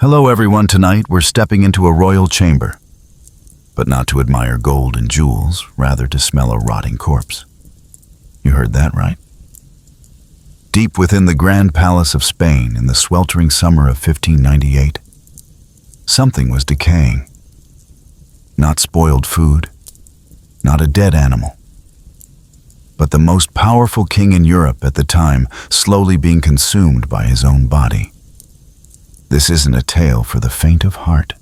Hello everyone, tonight we're stepping into a royal chamber. But not to admire gold and jewels, rather to smell a rotting corpse. You heard that right. Deep within the Grand Palace of Spain in the sweltering summer of 1598, something was decaying. Not spoiled food, not a dead animal, but the most powerful king in Europe at the time slowly being consumed by his own body. This isn't a tale for the faint of heart.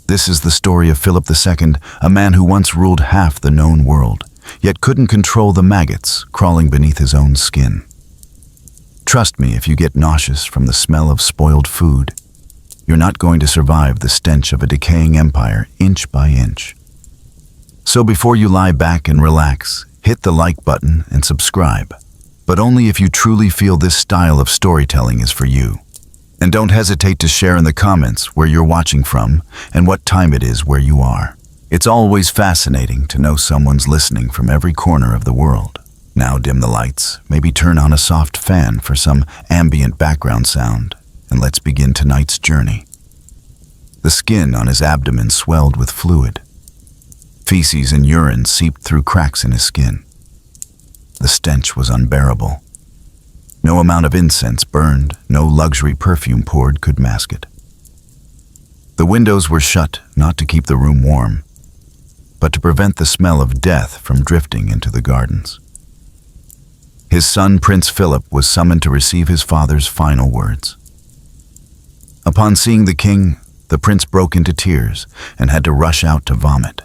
This is the story of Philip II, a man who once ruled half the known world, yet couldn't control the maggots crawling beneath his own skin. Trust me, if you get nauseous from the smell of spoiled food, you're not going to survive the stench of a decaying empire inch by inch. So before you lie back and relax, hit the like button and subscribe, but only if you truly feel this style of storytelling is for you. And don't hesitate to share in the comments where you're watching from and what time it is where you are. It's always fascinating to know someone's listening from every corner of the world. Now dim the lights, maybe turn on a soft fan for some ambient background sound, and let's begin tonight's journey. The skin on his abdomen swelled with fluid. Feces and urine seeped through cracks in his skin. The stench was unbearable. No amount of incense burned, no luxury perfume poured could mask it. The windows were shut not to keep the room warm, but to prevent the smell of death from drifting into the gardens. His son, Prince Philip, was summoned to receive his father's final words. Upon seeing the king, the prince broke into tears and had to rush out to vomit.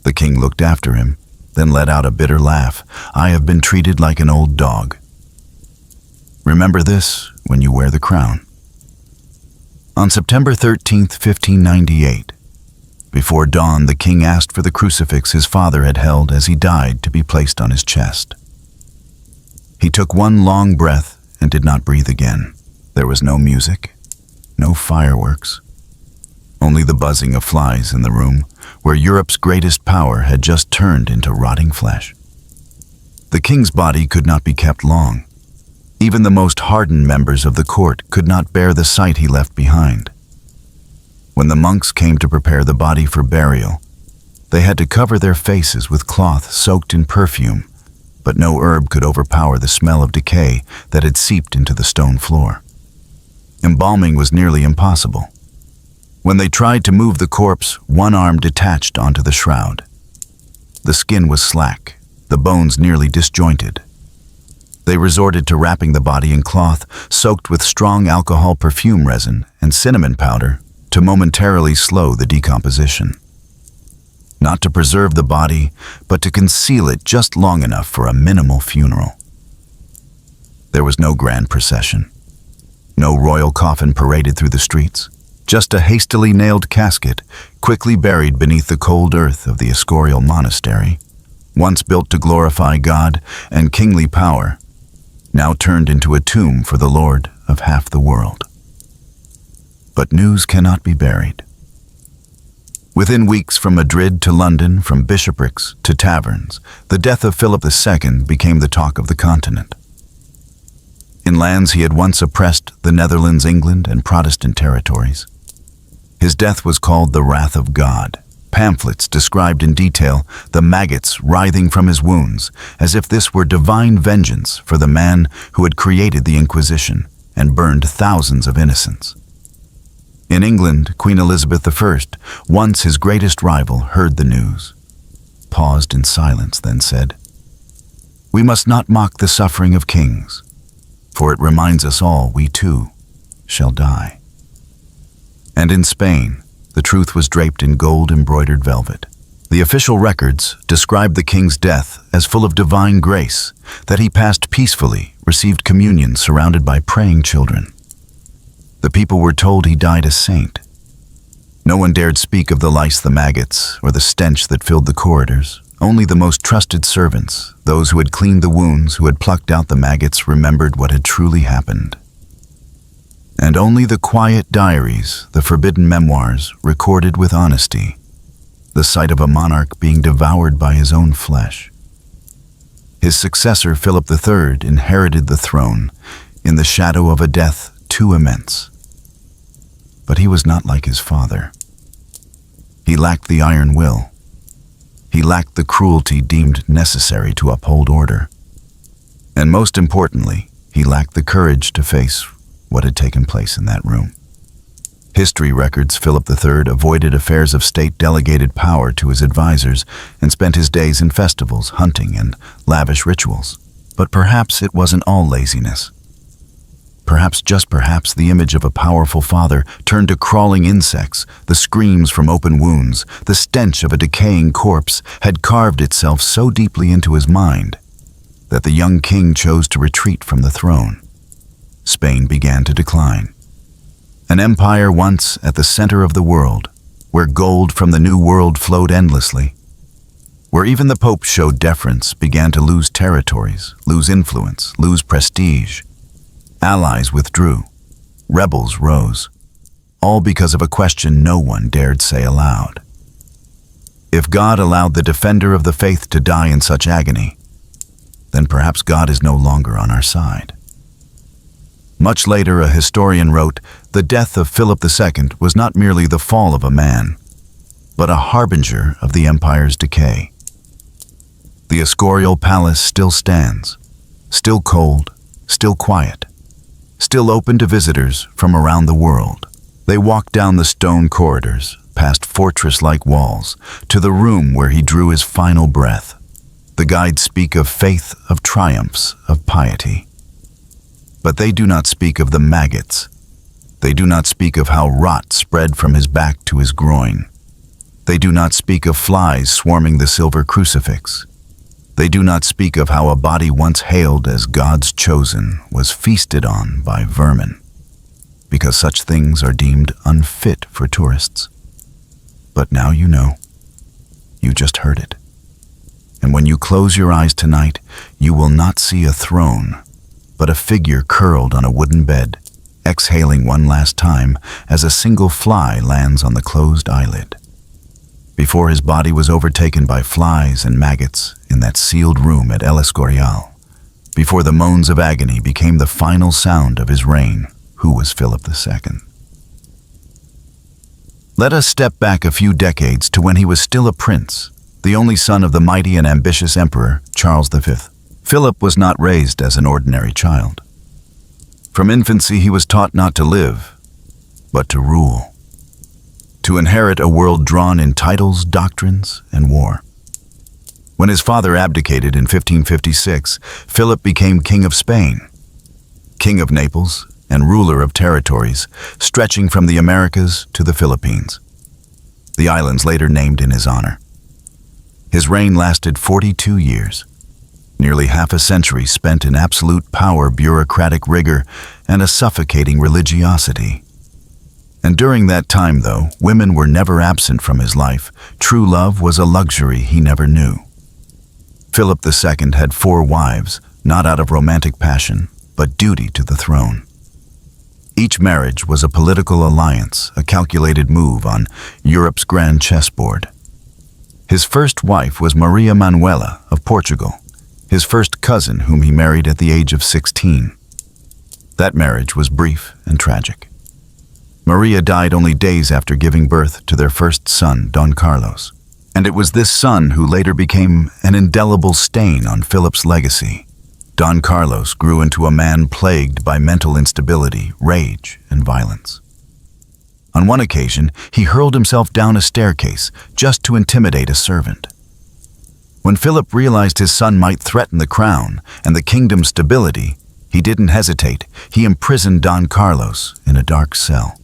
The king looked after him, then let out a bitter laugh. "I have been treated like an old dog. Remember this when you wear the crown." On September 13th, 1598, before dawn, the king asked for the crucifix his father had held as he died to be placed on his chest. He took one long breath and did not breathe again. There was no music, no fireworks, only the buzzing of flies in the room where Europe's greatest power had just turned into rotting flesh. The king's body could not be kept long. Even the most hardened members of the court could not bear the sight he left behind. When the monks came to prepare the body for burial, they had to cover their faces with cloth soaked in perfume, but no herb could overpower the smell of decay that had seeped into the stone floor. Embalming was nearly impossible. When they tried to move the corpse, one arm detached onto the shroud. The skin was slack, the bones nearly disjointed. They resorted to wrapping the body in cloth soaked with strong alcohol perfume resin and cinnamon powder to momentarily slow the decomposition. Not to preserve the body, but to conceal it just long enough for a minimal funeral. There was no grand procession. No royal coffin paraded through the streets. Just a hastily nailed casket, quickly buried beneath the cold earth of the Escorial monastery, once built to glorify God and kingly power, now turned into a tomb for the Lord of half the world. But news cannot be buried. Within weeks, from Madrid to London, from bishoprics to taverns, the death of Philip II became the talk of the continent. In lands he had once oppressed, the Netherlands, England, and Protestant territories, his death was called the wrath of God. Pamphlets described in detail the maggots writhing from his wounds, as if this were divine vengeance for the man who had created the Inquisition and burned thousands of innocents. In England, Queen Elizabeth I, once his greatest rival, heard the news, paused in silence, then said, "We must not mock the suffering of kings, for it reminds us all we too shall die." And in Spain, the truth was draped in gold-embroidered velvet. The official records described the king's death as full of divine grace, that he passed peacefully, received communion surrounded by praying children. The people were told he died a saint. No one dared speak of the lice, the maggots, or the stench that filled the corridors. Only the most trusted servants, those who had cleaned the wounds, who had plucked out the maggots, remembered what had truly happened. And only the quiet diaries, the forbidden memoirs, recorded with honesty the sight of a monarch being devoured by his own flesh. His successor, Philip III, inherited the throne in the shadow of a death too immense. But he was not like his father. He lacked the iron will. He lacked the cruelty deemed necessary to uphold order. And most importantly, he lacked the courage to face what had taken place in that room. History records Philip III avoided affairs of state, delegated power to his advisors, and spent his days in festivals, hunting, and lavish rituals. But perhaps it wasn't all laziness. Perhaps, just perhaps, the image of a powerful father turned to crawling insects, the screams from open wounds, the stench of a decaying corpse had carved itself so deeply into his mind that the young king chose to retreat from the throne. Spain began to decline. An empire once at the center of the world, where gold from the New World flowed endlessly, where even the Pope showed deference, began to lose territories, lose influence, lose prestige. Allies withdrew. Rebels rose. All because of a question no one dared say aloud. If God allowed the defender of the faith to die in such agony, then perhaps God is no longer on our side. Much later, a historian wrote, "The death of Philip II was not merely the fall of a man, but a harbinger of the empire's decay." The Escorial Palace still stands, still cold, still quiet, still open to visitors from around the world. They walk down the stone corridors, past fortress-like walls, to the room where he drew his final breath. The guides speak of faith, of triumphs, of piety. But they do not speak of the maggots. They do not speak of how rot spread from his back to his groin. They do not speak of flies swarming the silver crucifix. They do not speak of how a body once hailed as God's chosen was feasted on by vermin, because such things are deemed unfit for tourists. But now you know. You just heard it. And when you close your eyes tonight, you will not see a throne, but a figure curled on a wooden bed, exhaling one last time as a single fly lands on the closed eyelid. Before his body was overtaken by flies and maggots in that sealed room at El Escorial, before the moans of agony became the final sound of his reign, who was Philip II? Let us step back a few decades to when he was still a prince, the only son of the mighty and ambitious emperor, Charles V. Philip was not raised as an ordinary child. From infancy, he was taught not to live, but to rule, to inherit a world drawn in titles, doctrines, and war. When his father abdicated in 1556, Philip became King of Spain, King of Naples, and ruler of territories stretching from the Americas to the Philippines, the islands later named in his honor. His reign lasted 42 years. Nearly half a century spent in absolute power, bureaucratic rigor, and a suffocating religiosity. And during that time, though, women were never absent from his life. True love was a luxury he never knew. Philip II had 4 wives, not out of romantic passion, but duty to the throne. Each marriage was a political alliance, a calculated move on Europe's grand chessboard. His first wife was Maria Manuela of Portugal, his first cousin whom he married at the age of 16. That marriage was brief and tragic. Maria died only days after giving birth to their first son, Don Carlos, and it was this son who later became an indelible stain on Philip's legacy. Don Carlos grew into a man plagued by mental instability, rage, and violence. On one occasion, he hurled himself down a staircase just to intimidate a servant. When Philip realized his son might threaten the crown and the kingdom's stability, he didn't hesitate. He imprisoned Don Carlos in a dark cell.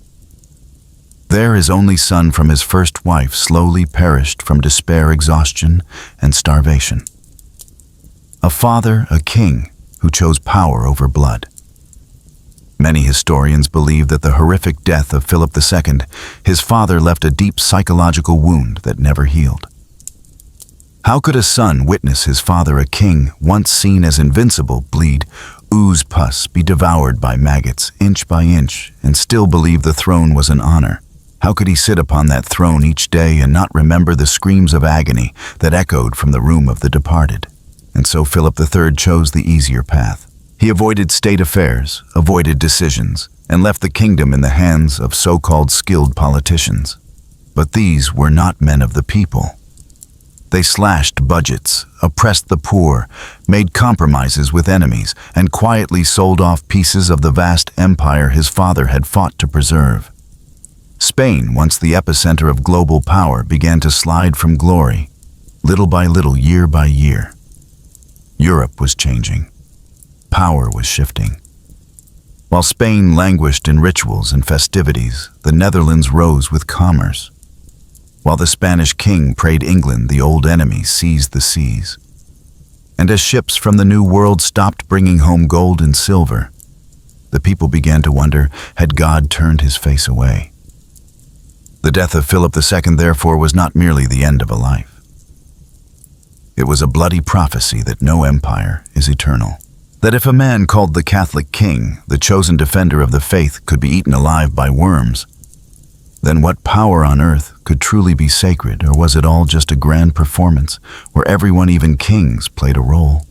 There, his only son from his first wife slowly perished from despair, exhaustion, and starvation. A father, a king, who chose power over blood. Many historians believe that the horrific death of Philip II, his father, left a deep psychological wound that never healed. How could a son witness his father, a king, once seen as invincible, bleed, ooze pus, be devoured by maggots, inch by inch, and still believe the throne was an honor? How could he sit upon that throne each day and not remember the screams of agony that echoed from the room of the departed? And so Philip III chose the easier path. He avoided state affairs, avoided decisions, and left the kingdom in the hands of so-called skilled politicians. But these were not men of the people. They slashed budgets, oppressed the poor, made compromises with enemies, and quietly sold off pieces of the vast empire his father had fought to preserve. Spain, once the epicenter of global power, began to slide from glory, little by little, year by year. Europe was changing. Power was shifting. While Spain languished in rituals and festivities, the Netherlands rose with commerce. While the Spanish king prayed England, the old enemy, seized the seas. And as ships from the New World stopped bringing home gold and silver, the people began to wonder, had God turned his face away? The death of Philip II, therefore, was not merely the end of a life. It was a bloody prophecy that no empire is eternal. That if a man called the Catholic king, the chosen defender of the faith, could be eaten alive by worms, then what power on earth could truly be sacred, or was it all just a grand performance where everyone, even kings, played a role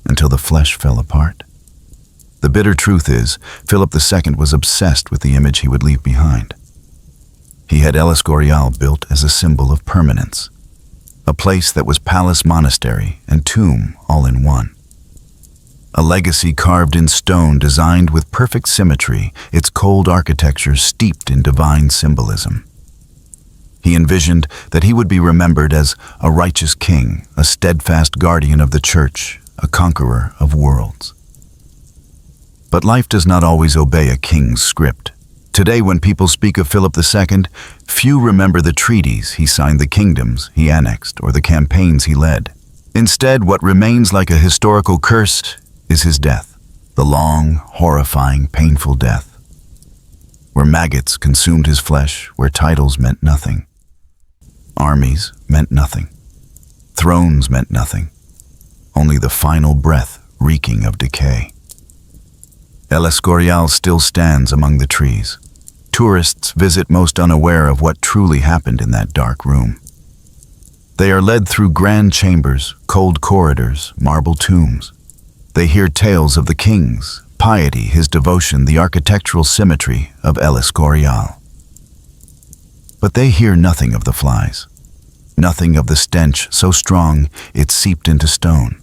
until the flesh fell apart? The bitter truth is, Philip II was obsessed with the image he would leave behind. He had El Escorial built as a symbol of permanence, a place that was palace, monastery, and tomb all in one. A legacy carved in stone, designed with perfect symmetry, its cold architecture steeped in divine symbolism. He envisioned that he would be remembered as a righteous king, a steadfast guardian of the church, a conqueror of worlds. But life does not always obey a king's script. Today, when people speak of Philip II, few remember the treaties he signed, the kingdoms he annexed, or the campaigns he led. Instead, what remains like a historical curse is his death, the long, horrifying, painful death, where maggots consumed his flesh, where titles meant nothing, armies meant nothing, thrones meant nothing, only the final breath reeking of decay. El Escorial still stands among the trees. Tourists visit most unaware of what truly happened in that dark room. They are led through grand chambers, cold corridors, marble tombs. They hear tales of the kings, piety, his devotion, the architectural symmetry of El Escorial. But they hear nothing of the flies, nothing of the stench so strong it seeped into stone.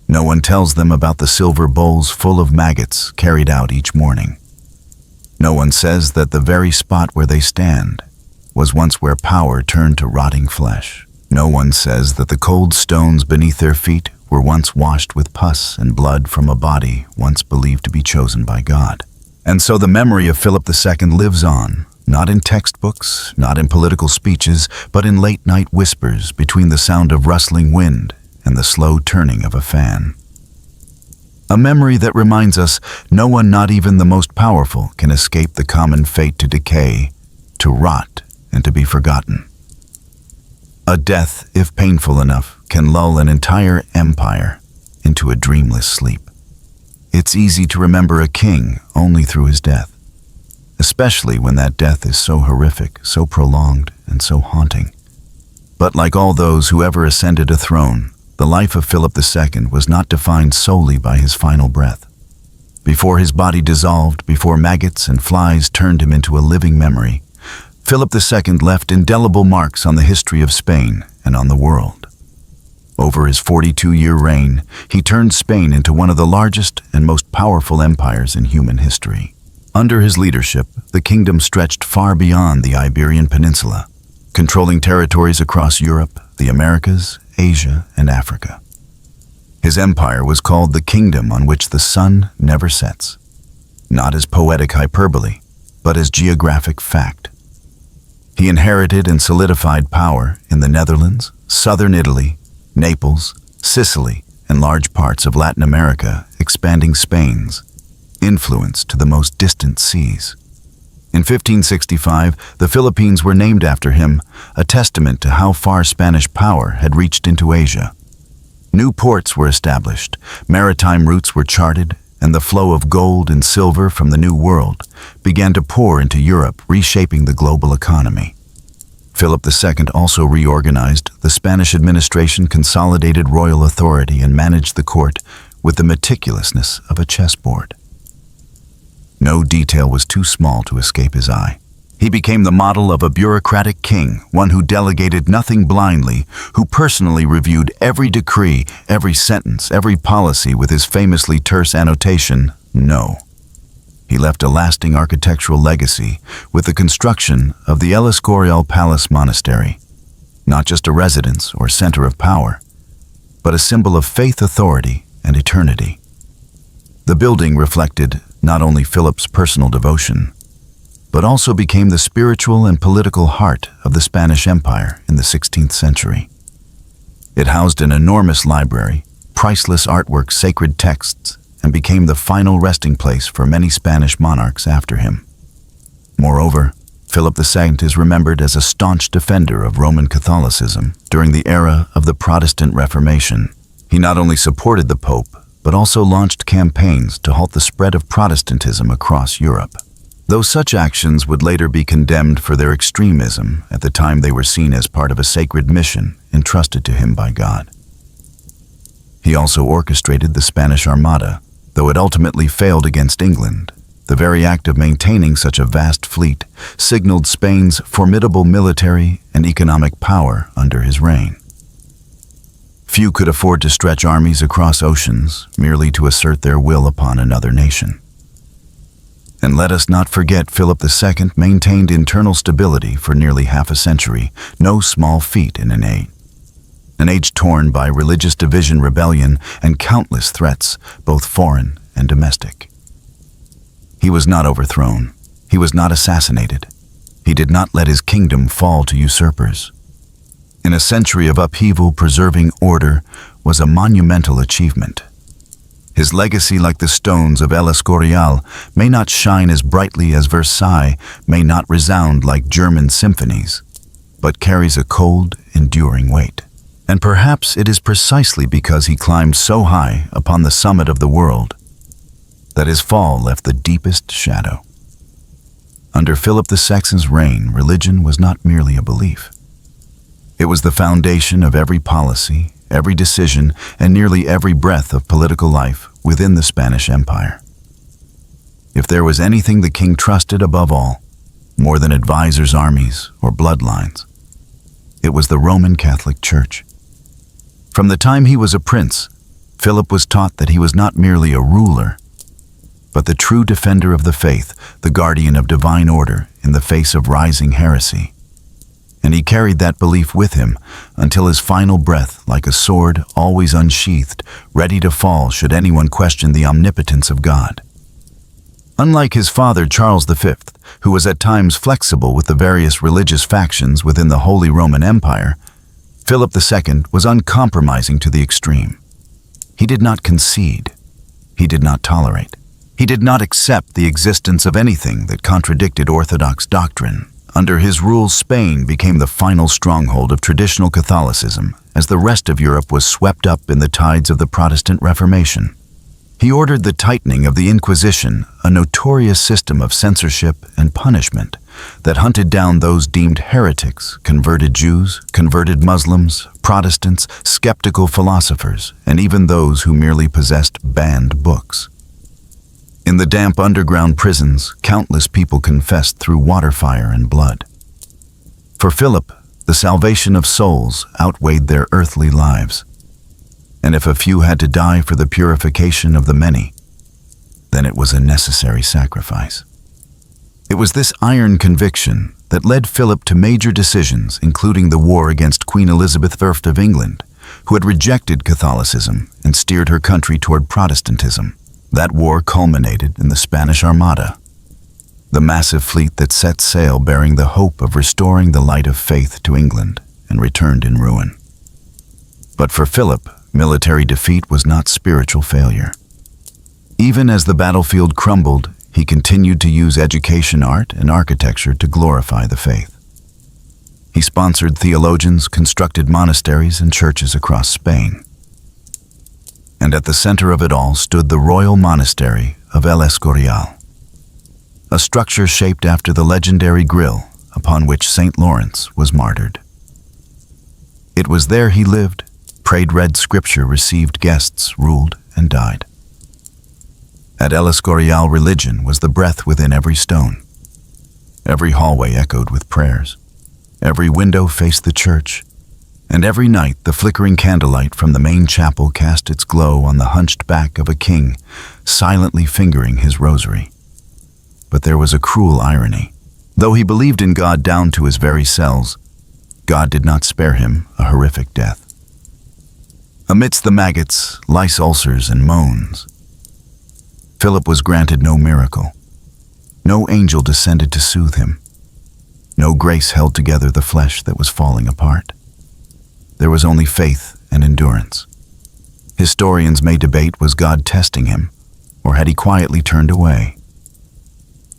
No one tells them about the silver bowls full of maggots carried out each morning. No one says that the very spot where they stand was once where power turned to rotting flesh. No one says that the cold stones beneath their feet were once washed with pus and blood from a body once believed to be chosen by God. And so the memory of Philip II lives on, not in textbooks, not in political speeches, but in late-night whispers between the sound of rustling wind and the slow turning of a fan. A memory that reminds us no one, not even the most powerful, can escape the common fate to decay, to rot, and to be forgotten. A death, if painful enough, can lull an entire empire into a dreamless sleep. It's easy to remember a king only through his death, especially when that death is so horrific, so prolonged, and so haunting. But like all those who ever ascended a throne, the life of Philip II was not defined solely by his final breath. Before his body dissolved, before maggots and flies turned him into a living memory, Philip II left indelible marks on the history of Spain and on the world. Over his 42-year reign, he turned Spain into one of the largest and most powerful empires in human history. Under his leadership, the kingdom stretched far beyond the Iberian Peninsula, controlling territories across Europe, the Americas, Asia, and Africa. His empire was called the kingdom on which the sun never sets, not as poetic hyperbole, but as geographic fact. He inherited and solidified power in the Netherlands, southern Italy, Naples, Sicily, and large parts of Latin America, expanding Spain's influence to the most distant seas. In 1565, the Philippines were named after him, a testament to how far Spanish power had reached into Asia. New ports were established, maritime routes were charted, and the flow of gold and silver from the New World began to pour into Europe, reshaping the global economy. Philip II also reorganized the Spanish administration, consolidated royal authority, and managed the court with the meticulousness of a chessboard. No detail was too small to escape his eye. He became the model of a bureaucratic king, one who delegated nothing blindly, who personally reviewed every decree, every sentence, every policy with his famously terse annotation, "No." He left a lasting architectural legacy with the construction of the El Escorial Palace Monastery, not just a residence or center of power, but a symbol of faith, authority, and eternity. The building reflected not only Philip's personal devotion, but also became the spiritual and political heart of the Spanish Empire in the 16th century. It housed an enormous library, priceless artwork, sacred texts, and became the final resting place for many Spanish monarchs after him. Moreover, Philip II is remembered as a staunch defender of Roman Catholicism during the era of the Protestant Reformation. He not only supported the Pope, but also launched campaigns to halt the spread of Protestantism across Europe. Though such actions would later be condemned for their extremism, at the time they were seen as part of a sacred mission entrusted to him by God. He also orchestrated the Spanish Armada, though it ultimately failed against England. The very act of maintaining such a vast fleet signaled Spain's formidable military and economic power under his reign. Few could afford to stretch armies across oceans merely to assert their will upon another nation. And let us not forget Philip II maintained internal stability for nearly half a century, no small feat in an age torn by religious division, rebellion, and countless threats, both foreign and domestic. He was not overthrown. He was not assassinated. He did not let his kingdom fall to usurpers. In a century of upheaval, preserving order was a monumental achievement. His legacy, like the stones of El Escorial, may not shine as brightly as Versailles, may not resound like German symphonies, but carries a cold, enduring weight. And perhaps it is precisely because he climbed so high upon the summit of the world that his fall left the deepest shadow. Under Philip II's reign, religion was not merely a belief. It was the foundation of every policy, every decision, and nearly every breath of political life within the Spanish Empire. If there was anything the king trusted above all, more than advisors, armies, or bloodlines, it was the Roman Catholic Church. From the time he was a prince, Philip was taught that he was not merely a ruler, but the true defender of the faith, the guardian of divine order in the face of rising heresy. And he carried that belief with him until his final breath, like a sword always unsheathed, ready to fall should anyone question the omnipotence of God. Unlike his father Charles V, who was at times flexible with the various religious factions within the Holy Roman Empire, Philip II was uncompromising to the extreme. He did not concede. He did not tolerate. He did not accept the existence of anything that contradicted orthodox doctrine. Under his rule, Spain became the final stronghold of traditional Catholicism, as the rest of Europe was swept up in the tides of the Protestant Reformation. He ordered the tightening of the Inquisition, a notorious system of censorship and punishment that hunted down those deemed heretics, converted Jews, converted Muslims, Protestants, skeptical philosophers, and even those who merely possessed banned books. In the damp underground prisons, countless people confessed through water, fire, and blood. For Philip, the salvation of souls outweighed their earthly lives. And if a few had to die for the purification of the many, then it was a necessary sacrifice. It was this iron conviction that led Philip to major decisions, including the war against Queen Elizabeth I of England, who had rejected Catholicism and steered her country toward Protestantism. That war culminated in the Spanish Armada, the massive fleet that set sail bearing the hope of restoring the light of faith to England and returned in ruin. But for Philip, military defeat was not spiritual failure. Even as the battlefield crumbled, he continued to use education, art, and architecture to glorify the faith. He sponsored theologians, constructed monasteries and churches across Spain. And at the center of it all stood the royal monastery of El Escorial, a structure shaped after the legendary grille upon which St. Lawrence was martyred. It was there he lived, prayed, read scripture, received guests, ruled, and died. At El Escorial, religion was the breath within every stone. Every hallway echoed with prayers. Every window faced the church. And every night the flickering candlelight from the main chapel cast its glow on the hunched back of a king, silently fingering his rosary. But there was a cruel irony. Though he believed in God down to his very cells, God did not spare him a horrific death. Amidst the maggots, lice ulcers, and moans, Philip was granted no miracle. No angel descended to soothe him. No grace held together the flesh that was falling apart. There was only faith and endurance. Historians may debate, was God testing him, or had he quietly turned away?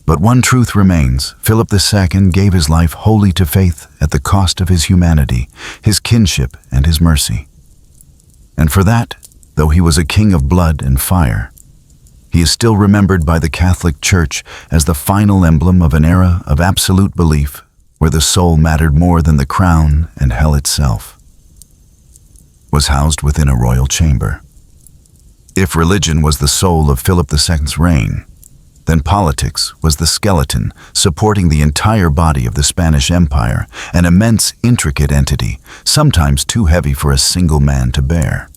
But one truth remains: Philip II gave his life wholly to faith at the cost of his humanity, his kinship, and his mercy. And for that, though he was a king of blood and fire, he is still remembered by the Catholic Church as the final emblem of an era of absolute belief where the soul mattered more than the crown, and hell itself was housed within a royal chamber. If religion was the soul of Philip II's reign, then politics was the skeleton supporting the entire body of the Spanish Empire, an immense, intricate entity, sometimes too heavy for a single man to bear.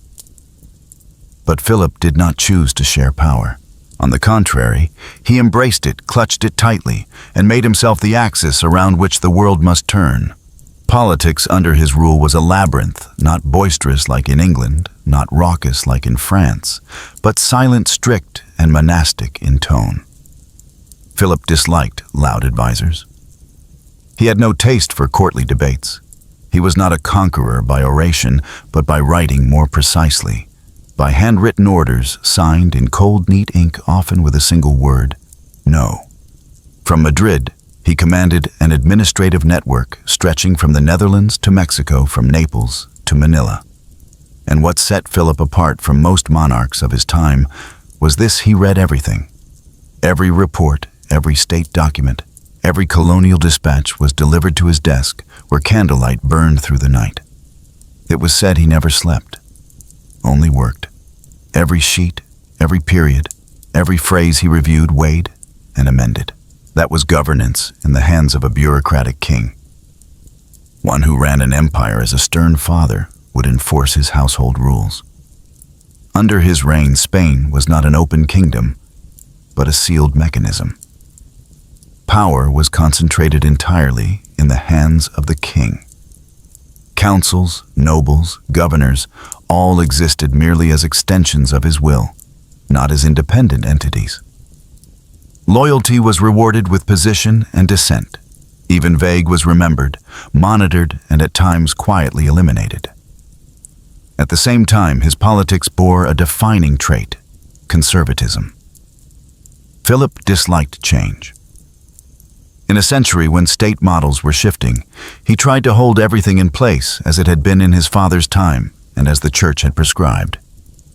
But Philip did not choose to share power. On the contrary, he embraced it, clutched it tightly, and made himself the axis around which the world must turn. Politics under his rule was a labyrinth, not boisterous like in England, not raucous like in France, but silent, strict, and monastic in tone. Philip disliked loud advisors. He had no taste for courtly debates. He was not a conqueror by oration, but by writing more precisely, by handwritten orders signed in cold, neat ink, often with a single word: no. From Madrid, he commanded an administrative network stretching from the Netherlands to Mexico, from Naples to Manila. And what set Philip apart from most monarchs of his time was this: he read everything. Every report, every state document, every colonial dispatch was delivered to his desk, where candlelight burned through the night. It was said he never slept, only worked. Every sheet, every period, every phrase he reviewed, weighed, and amended. That was governance in the hands of a bureaucratic king. One who ran an empire as a stern father would enforce his household rules. Under his reign, Spain was not an open kingdom, but a sealed mechanism. Power was concentrated entirely in the hands of the king. Councils, nobles, governors, all existed merely as extensions of his will, not as independent entities. Loyalty was rewarded with position and dissent. Even vague was remembered, monitored, and at times quietly eliminated. At the same time, his politics bore a defining trait: conservatism. Philip disliked change. In a century when state models were shifting, he tried to hold everything in place as it had been in his father's time and as the church had prescribed.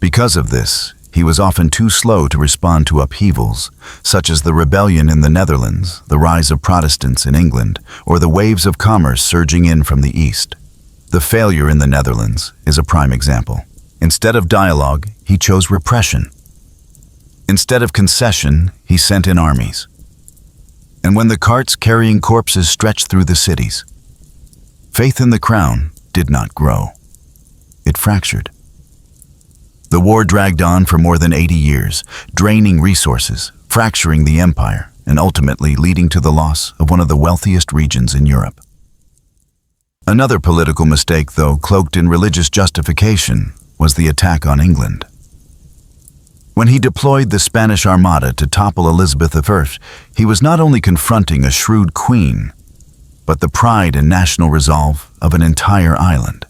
Because of this, he was often too slow to respond to upheavals, such as the rebellion in the Netherlands, the rise of Protestants in England, or the waves of commerce surging in from the east. The failure in the Netherlands is a prime example. Instead of dialogue, he chose repression. Instead of concession, he sent in armies. And when the carts carrying corpses stretched through the cities, faith in the crown did not grow. It fractured. The war dragged on for more than 80 years, draining resources, fracturing the empire, and ultimately leading to the loss of one of the wealthiest regions in Europe. Another political mistake, though cloaked in religious justification, was the attack on England. When he deployed the Spanish Armada to topple Elizabeth I, he was not only confronting a shrewd queen, but the pride and national resolve of an entire island.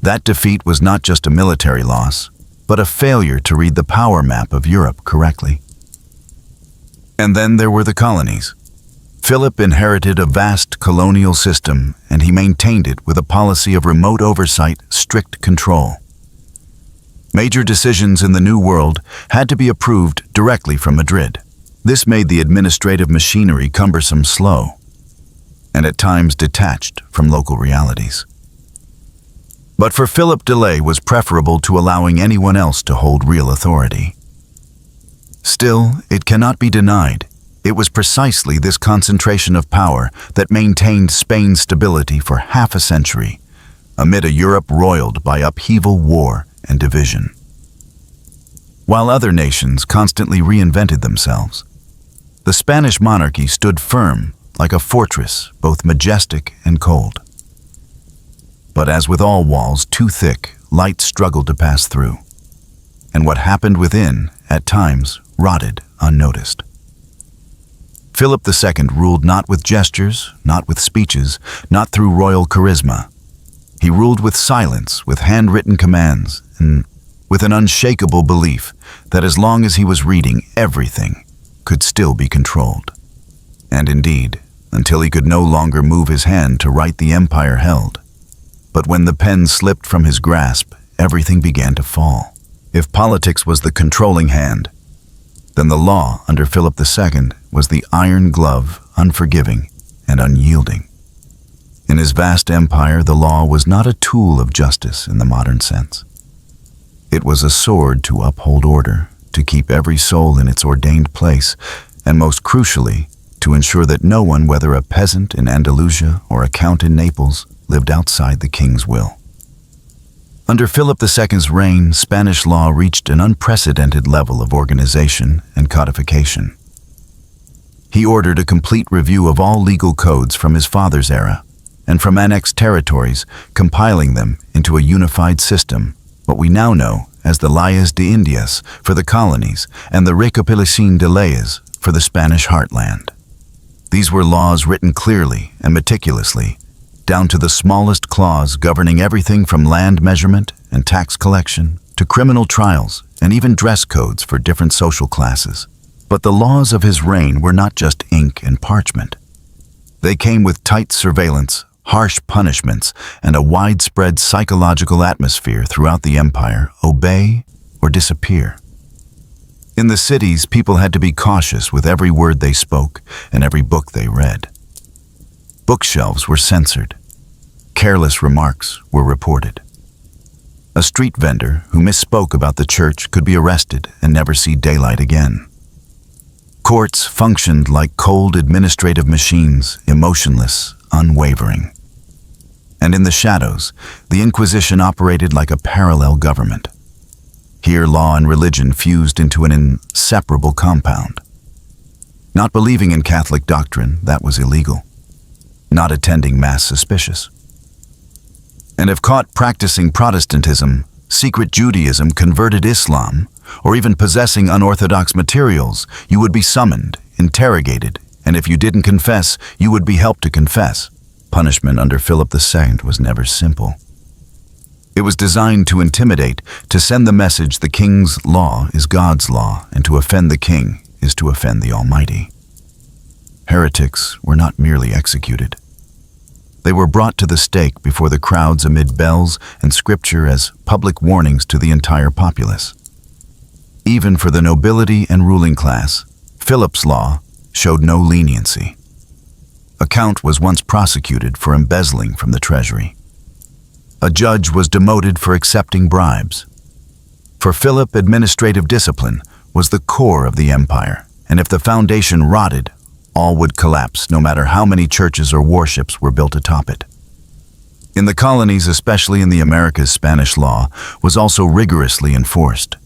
That defeat was not just a military loss, but a failure to read the power map of Europe correctly. And then there were the colonies. Philip inherited a vast colonial system, and he maintained it with a policy of remote oversight, strict control. Major decisions in the New World had to be approved directly from Madrid. This made the administrative machinery cumbersome, slow, and at times detached from local realities. But for Philip, delay was preferable to allowing anyone else to hold real authority. Still, it cannot be denied. It was precisely this concentration of power that maintained Spain's stability for half a century, amid a Europe roiled by upheaval, war, and division. While other nations constantly reinvented themselves, the Spanish monarchy stood firm like a fortress, both majestic and cold. But as with all walls too thick, light struggled to pass through, and what happened within, at times, rotted unnoticed. Philip II ruled not with gestures, not with speeches, not through royal charisma. He ruled with silence, with handwritten commands, and with an unshakable belief that as long as he was reading, everything could still be controlled. And indeed, until he could no longer move his hand to right the empire held. But when the pen slipped from his grasp, everything began to fall. If politics was the controlling hand, then the law under Philip II was the iron glove, unforgiving and unyielding. In his vast empire, the law was not a tool of justice in the modern sense. It was a sword to uphold order, to keep every soul in its ordained place, and most crucially, to ensure that no one, whether a peasant in Andalusia or a count in Naples, lived outside the king's will. Under Philip II's reign, Spanish law reached an unprecedented level of organization and codification. He ordered a complete review of all legal codes from his father's era, and from annexed territories, compiling them into a unified system, what we now know as the Leyes de Indias for the colonies and the Recopilación de Leyes for the Spanish heartland. These were laws written clearly and meticulously, down to the smallest clause governing everything from land measurement and tax collection to criminal trials and even dress codes for different social classes. But the laws of his reign were not just ink and parchment. They came with tight surveillance, harsh punishments, and a widespread psychological atmosphere throughout the empire: obey or disappear. In the cities, people had to be cautious with every word they spoke and every book they read. Bookshelves were censored. Careless remarks were reported. A street vendor who misspoke about the church could be arrested and never see daylight again. Courts functioned like cold administrative machines, emotionless, unwavering. And in the shadows, the Inquisition operated like a parallel government. Here, law and religion fused into an inseparable compound. Not believing in Catholic doctrine, that was illegal. Not attending Mass, suspicious. And if caught practicing Protestantism, secret Judaism, converted Islam, or even possessing unorthodox materials, you would be summoned, interrogated, and if you didn't confess, you would be helped to confess. Punishment under Philip II was never simple. It was designed to intimidate, to send the message the king's law is God's law, and to offend the king is to offend the Almighty. Heretics were not merely executed. They were brought to the stake before the crowds amid bells and scripture as public warnings to the entire populace. Even for the nobility and ruling class, Philip's law showed no leniency. A count was once prosecuted for embezzling from the treasury. A judge was demoted for accepting bribes. For Philip, administrative discipline was the core of the empire, and if the foundation rotted, all would collapse, no matter how many churches or warships were built atop it. In the colonies, especially in the Americas, Spanish law was also rigorously enforced.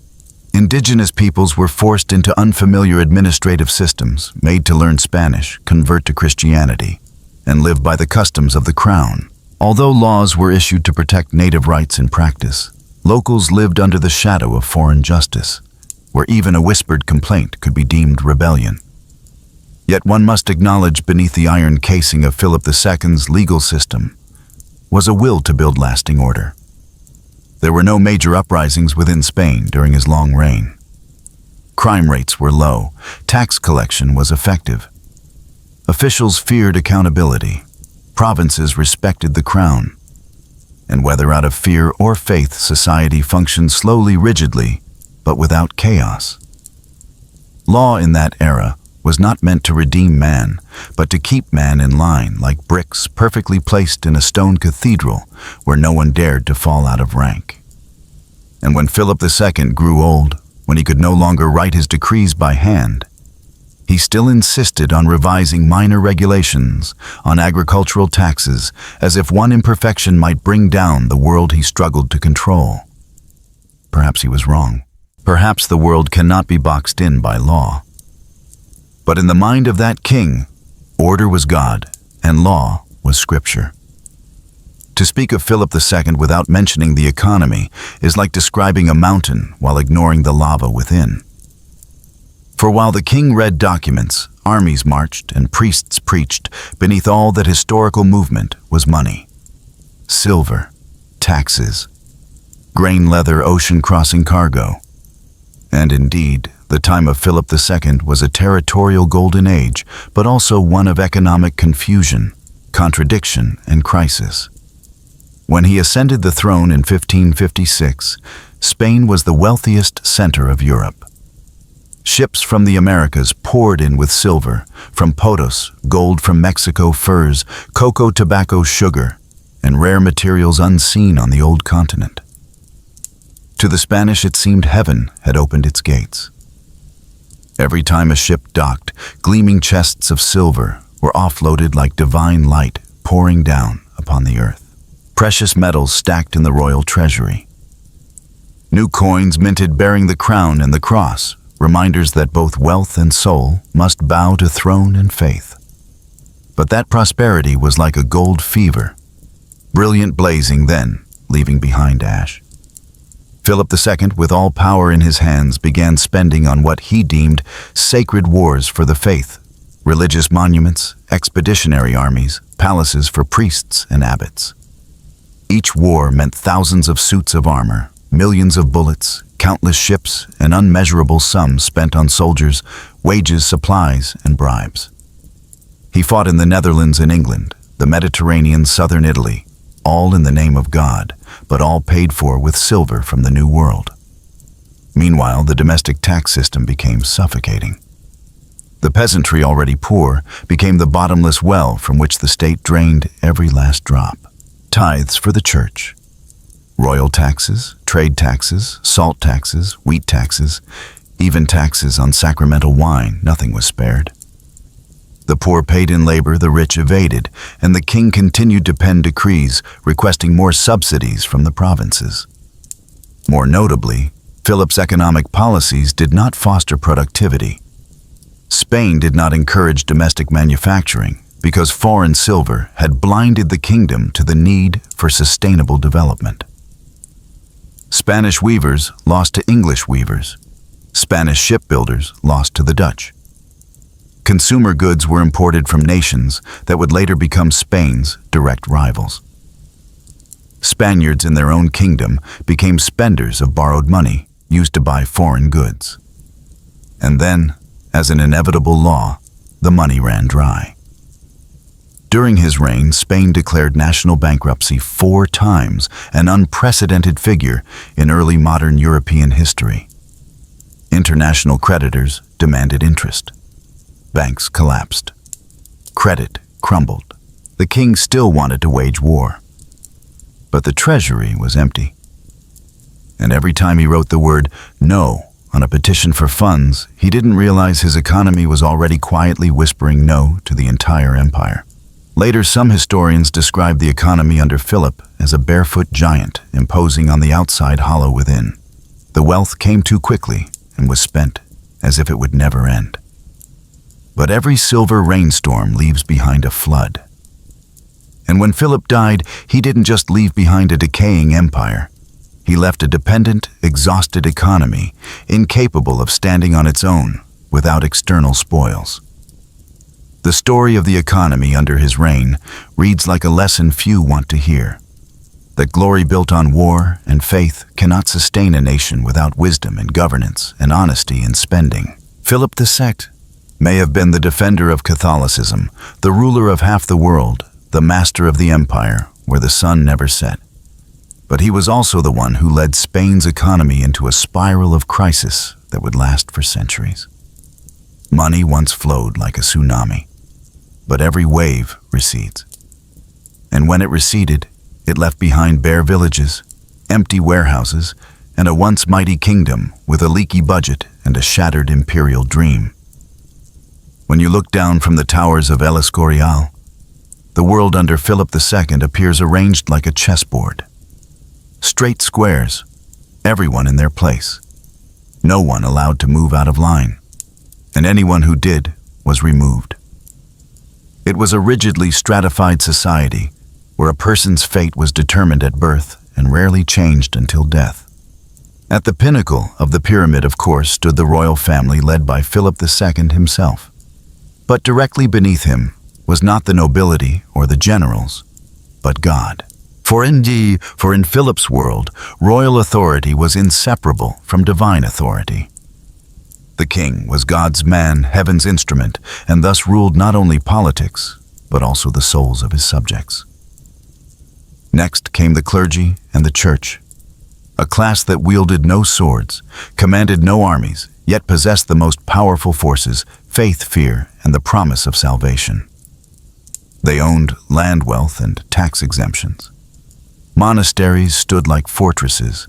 Indigenous peoples were forced into unfamiliar administrative systems, made to learn Spanish, convert to Christianity, and live by the customs of the crown. Although laws were issued to protect native rights in practice, locals lived under the shadow of foreign justice, where even a whispered complaint could be deemed rebellion. Yet one must acknowledge beneath the iron casing of Philip II's legal system was a will to build lasting order. There were no major uprisings within Spain during his long reign. Crime rates were low, tax collection was effective. Officials feared accountability, provinces respected the crown, and whether out of fear or faith, society functioned slowly, rigidly, but without chaos. Law in that era was not meant to redeem man, but to keep man in line like bricks perfectly placed in a stone cathedral where no one dared to fall out of rank. And when Philip II grew old, when he could no longer write his decrees by hand, he still insisted on revising minor regulations, on agricultural taxes, as if one imperfection might bring down the world he struggled to control. Perhaps he was wrong. Perhaps the world cannot be boxed in by law. But in the mind of that king, order was God and law was scripture. To speak of Philip II without mentioning the economy is like describing a mountain while ignoring the lava within. For while the king read documents, armies marched, and priests preached, beneath all that historical movement was money. Silver, taxes, grain leather ocean-crossing cargo. And indeed, the time of Philip II was a territorial golden age, but also one of economic confusion, contradiction, and crisis. When he ascended the throne in 1556, Spain was the wealthiest center of Europe. Ships from the Americas poured in with silver, from Potos, gold from Mexico, furs, cocoa, tobacco, sugar, and rare materials unseen on the old continent. To the Spanish it seemed heaven had opened its gates. Every time a ship docked, gleaming chests of silver were offloaded like divine light pouring down upon the earth. Precious metals stacked in the royal treasury. New coins minted bearing the crown and the cross, reminders that both wealth and soul must bow to throne and faith. But that prosperity was like a gold fever, brilliant blazing then, leaving behind ash. Philip II, with all power in his hands, began spending on what he deemed sacred wars for the faith, religious monuments, expeditionary armies, palaces for priests and abbots. Each war meant thousands of suits of armor, millions of bullets, countless ships, and unmeasurable sums spent on soldiers, wages, supplies, and bribes. He fought in the Netherlands and England, the Mediterranean, southern Italy, all in the name of God, but all paid for with silver from the New World. Meanwhile, the domestic tax system became suffocating. The peasantry, already poor, became the bottomless well from which the state drained every last drop. Tithes for the church. Royal taxes, trade taxes, salt taxes, wheat taxes, even taxes on sacramental wine, nothing was spared. The poor paid in labor, the rich evaded, and the king continued to pen decrees requesting more subsidies from the provinces. More notably, Philip's economic policies did not foster productivity. Spain did not encourage domestic manufacturing because foreign silver had blinded the kingdom to the need for sustainable development. Spanish weavers lost to English weavers. Spanish shipbuilders lost to the Dutch. Consumer goods were imported from nations that would later become Spain's direct rivals. Spaniards in their own kingdom became spenders of borrowed money used to buy foreign goods. And then, as an inevitable law, the money ran dry. During his reign, Spain declared national bankruptcy 4 times, an unprecedented figure in early modern European history. International creditors demanded interest. Banks collapsed. Credit crumbled. The king still wanted to wage war. But the treasury was empty. And every time he wrote the word "no" on a petition for funds, he didn't realize his economy was already quietly whispering no to the entire empire. Later, some historians describe the economy under Philip as a barefoot giant imposing on the outside, hollow within. The wealth came too quickly and was spent as if it would never end. But every silver rainstorm leaves behind a flood. And when Philip died, he didn't just leave behind a decaying empire. He left a dependent, exhausted economy, incapable of standing on its own without external spoils. The story of the economy under his reign reads like a lesson few want to hear. That glory built on war and faith cannot sustain a nation without wisdom in governance and honesty in spending. Philip II may have been the defender of Catholicism, the ruler of half the world, the master of the empire where the sun never set. But he was also the one who led Spain's economy into a spiral of crisis that would last for centuries. Money once flowed like a tsunami, but every wave recedes. And when it receded, it left behind bare villages, empty warehouses, and a once mighty kingdom with a leaky budget and a shattered imperial dream. When you look down from the towers of El Escorial, the world under Philip II appears arranged like a chessboard. Straight squares, everyone in their place. No one allowed to move out of line, and anyone who did was removed. It was a rigidly stratified society where a person's fate was determined at birth and rarely changed until death. At the pinnacle of the pyramid, of course, stood the royal family led by Philip II himself. But directly beneath him was not the nobility or the generals, but God. For in Philip's world, royal authority was inseparable from divine authority. The king was God's man, heaven's instrument, and thus ruled not only politics, but also the souls of his subjects. Next came the clergy and the church, a class that wielded no swords, commanded no armies, yet possessed the most powerful forces, faith, fear, and the promise of salvation. They owned land wealth and tax exemptions. Monasteries stood like fortresses.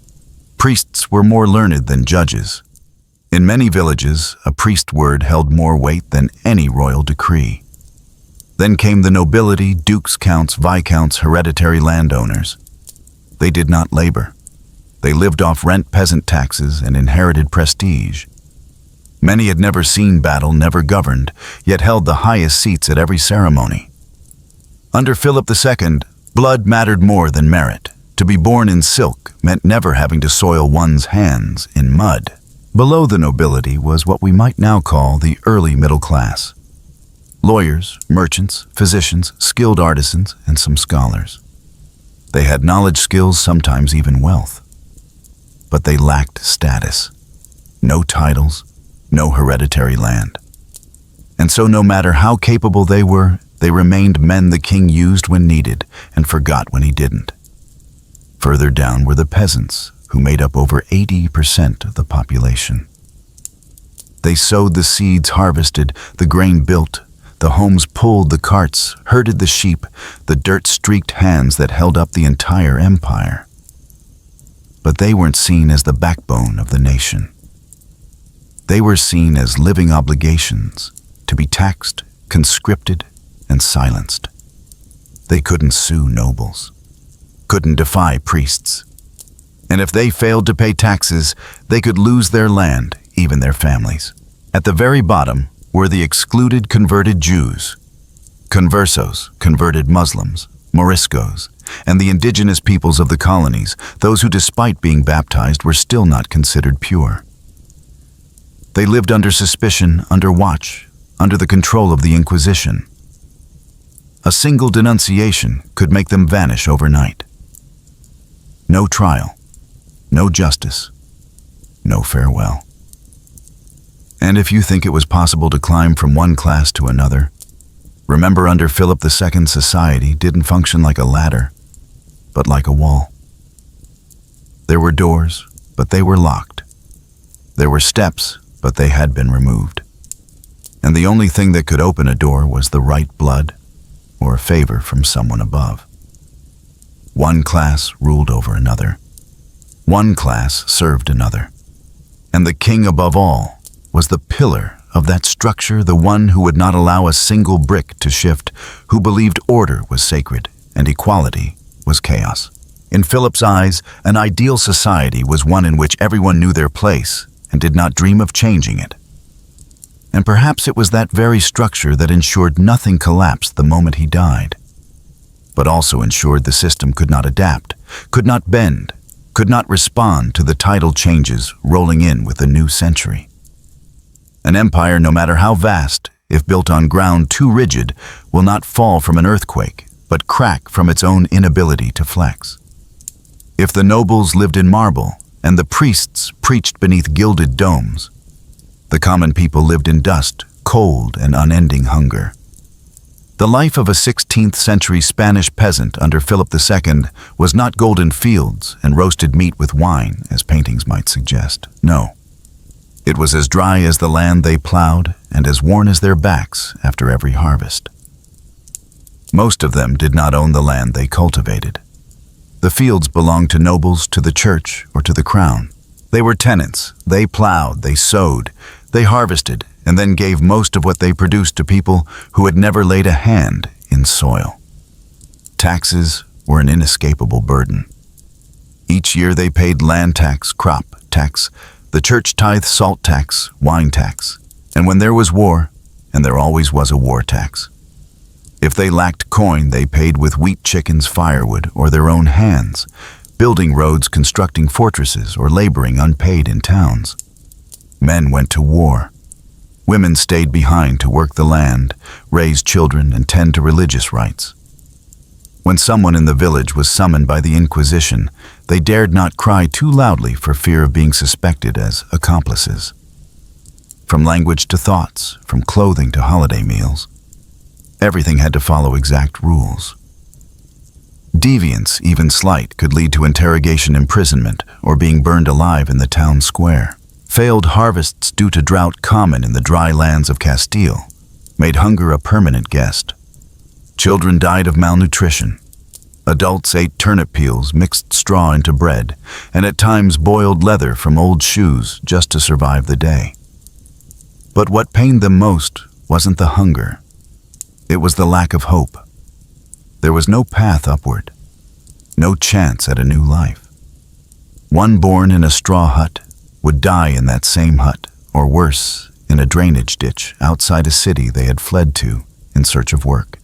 Priests were more learned than judges. In many villages, a priest's word held more weight than any royal decree. Then came the nobility, dukes, counts, viscounts, hereditary landowners. They did not labor. They lived off rent, peasant taxes, and inherited prestige. Many had never seen battle, never governed, yet held the highest seats at every ceremony. Under Philip II, blood mattered more than merit. To be born in silk meant never having to soil one's hands in mud. Below the nobility was what we might now call the early middle class. Lawyers, merchants, physicians, skilled artisans, and some scholars. They had knowledge, skills, sometimes even wealth. But they lacked status. No titles, no hereditary land. And so no matter how capable they were, they remained men the king used when needed and forgot when he didn't. Further down were the peasants, who made up over 80% of the population. They sowed the seeds, harvested, the grain built, the homes pulled, the carts herded the sheep, the dirt-streaked hands that held up the entire empire. But they weren't seen as the backbone of the nation. They were seen as living obligations, to be taxed, conscripted, and silenced. They couldn't sue nobles, couldn't defy priests. And if they failed to pay taxes, they could lose their land, even their families. At the very bottom were the excluded converted Jews, conversos, converted Muslims, Moriscos, and the indigenous peoples of the colonies, those who despite being baptized were still not considered pure. They lived under suspicion, under watch, under the control of the Inquisition. A single denunciation could make them vanish overnight. No trial, no justice, no farewell. And if you think it was possible to climb from one class to another, remember under Philip II, society didn't function like a ladder, but like a wall. There were doors, but they were locked. There were steps, but they had been removed. And the only thing that could open a door was the right blood or a favor from someone above. One class ruled over another. One class served another. And the king above all was the pillar of that structure, the one who would not allow a single brick to shift, who believed order was sacred and equality was chaos. In Philip's eyes, an ideal society was one in which everyone knew their place and did not dream of changing it. And perhaps it was that very structure that ensured nothing collapsed the moment he died, but also ensured the system could not adapt, could not bend, could not respond to the tidal changes rolling in with the new century. An empire, no matter how vast, if built on ground too rigid, will not fall from an earthquake, but crack from its own inability to flex. If the nobles lived in marble and the priests preached beneath gilded domes, the common people lived in dust, cold, and unending hunger. The life of a 16th century Spanish peasant under Philip II was not golden fields and roasted meat with wine, as paintings might suggest. No. It was as dry as the land they plowed and as worn as their backs after every harvest. Most of them did not own the land they cultivated. The fields belonged to nobles, to the church, or to the crown. They were tenants. They plowed, they sowed, they harvested, and then gave most of what they produced to people who had never laid a hand in soil. Taxes were an inescapable burden. Each year they paid land tax, crop tax, the church tithe, salt tax, wine tax, and when there was war, and there always was a war tax. If they lacked coin, they paid with wheat, chickens, firewood, or their own hands, building roads, constructing fortresses, or laboring unpaid in towns. Men went to war. Women stayed behind to work the land, raise children, and tend to religious rites. When someone in the village was summoned by the Inquisition, they dared not cry too loudly for fear of being suspected as accomplices. From language to thoughts, from clothing to holiday meals, everything had to follow exact rules. Deviance, even slight, could lead to interrogation, imprisonment, or being burned alive in the town square. Failed harvests due to drought, common in the dry lands of Castile, made hunger a permanent guest. Children died of malnutrition. Adults ate turnip peels, mixed straw into bread, and at times boiled leather from old shoes just to survive the day. But what pained them most wasn't the hunger. It was the lack of hope. There was no path upward, no chance at a new life. One born in a straw hut would die in that same hut, or worse, in a drainage ditch outside a city they had fled to in search of work.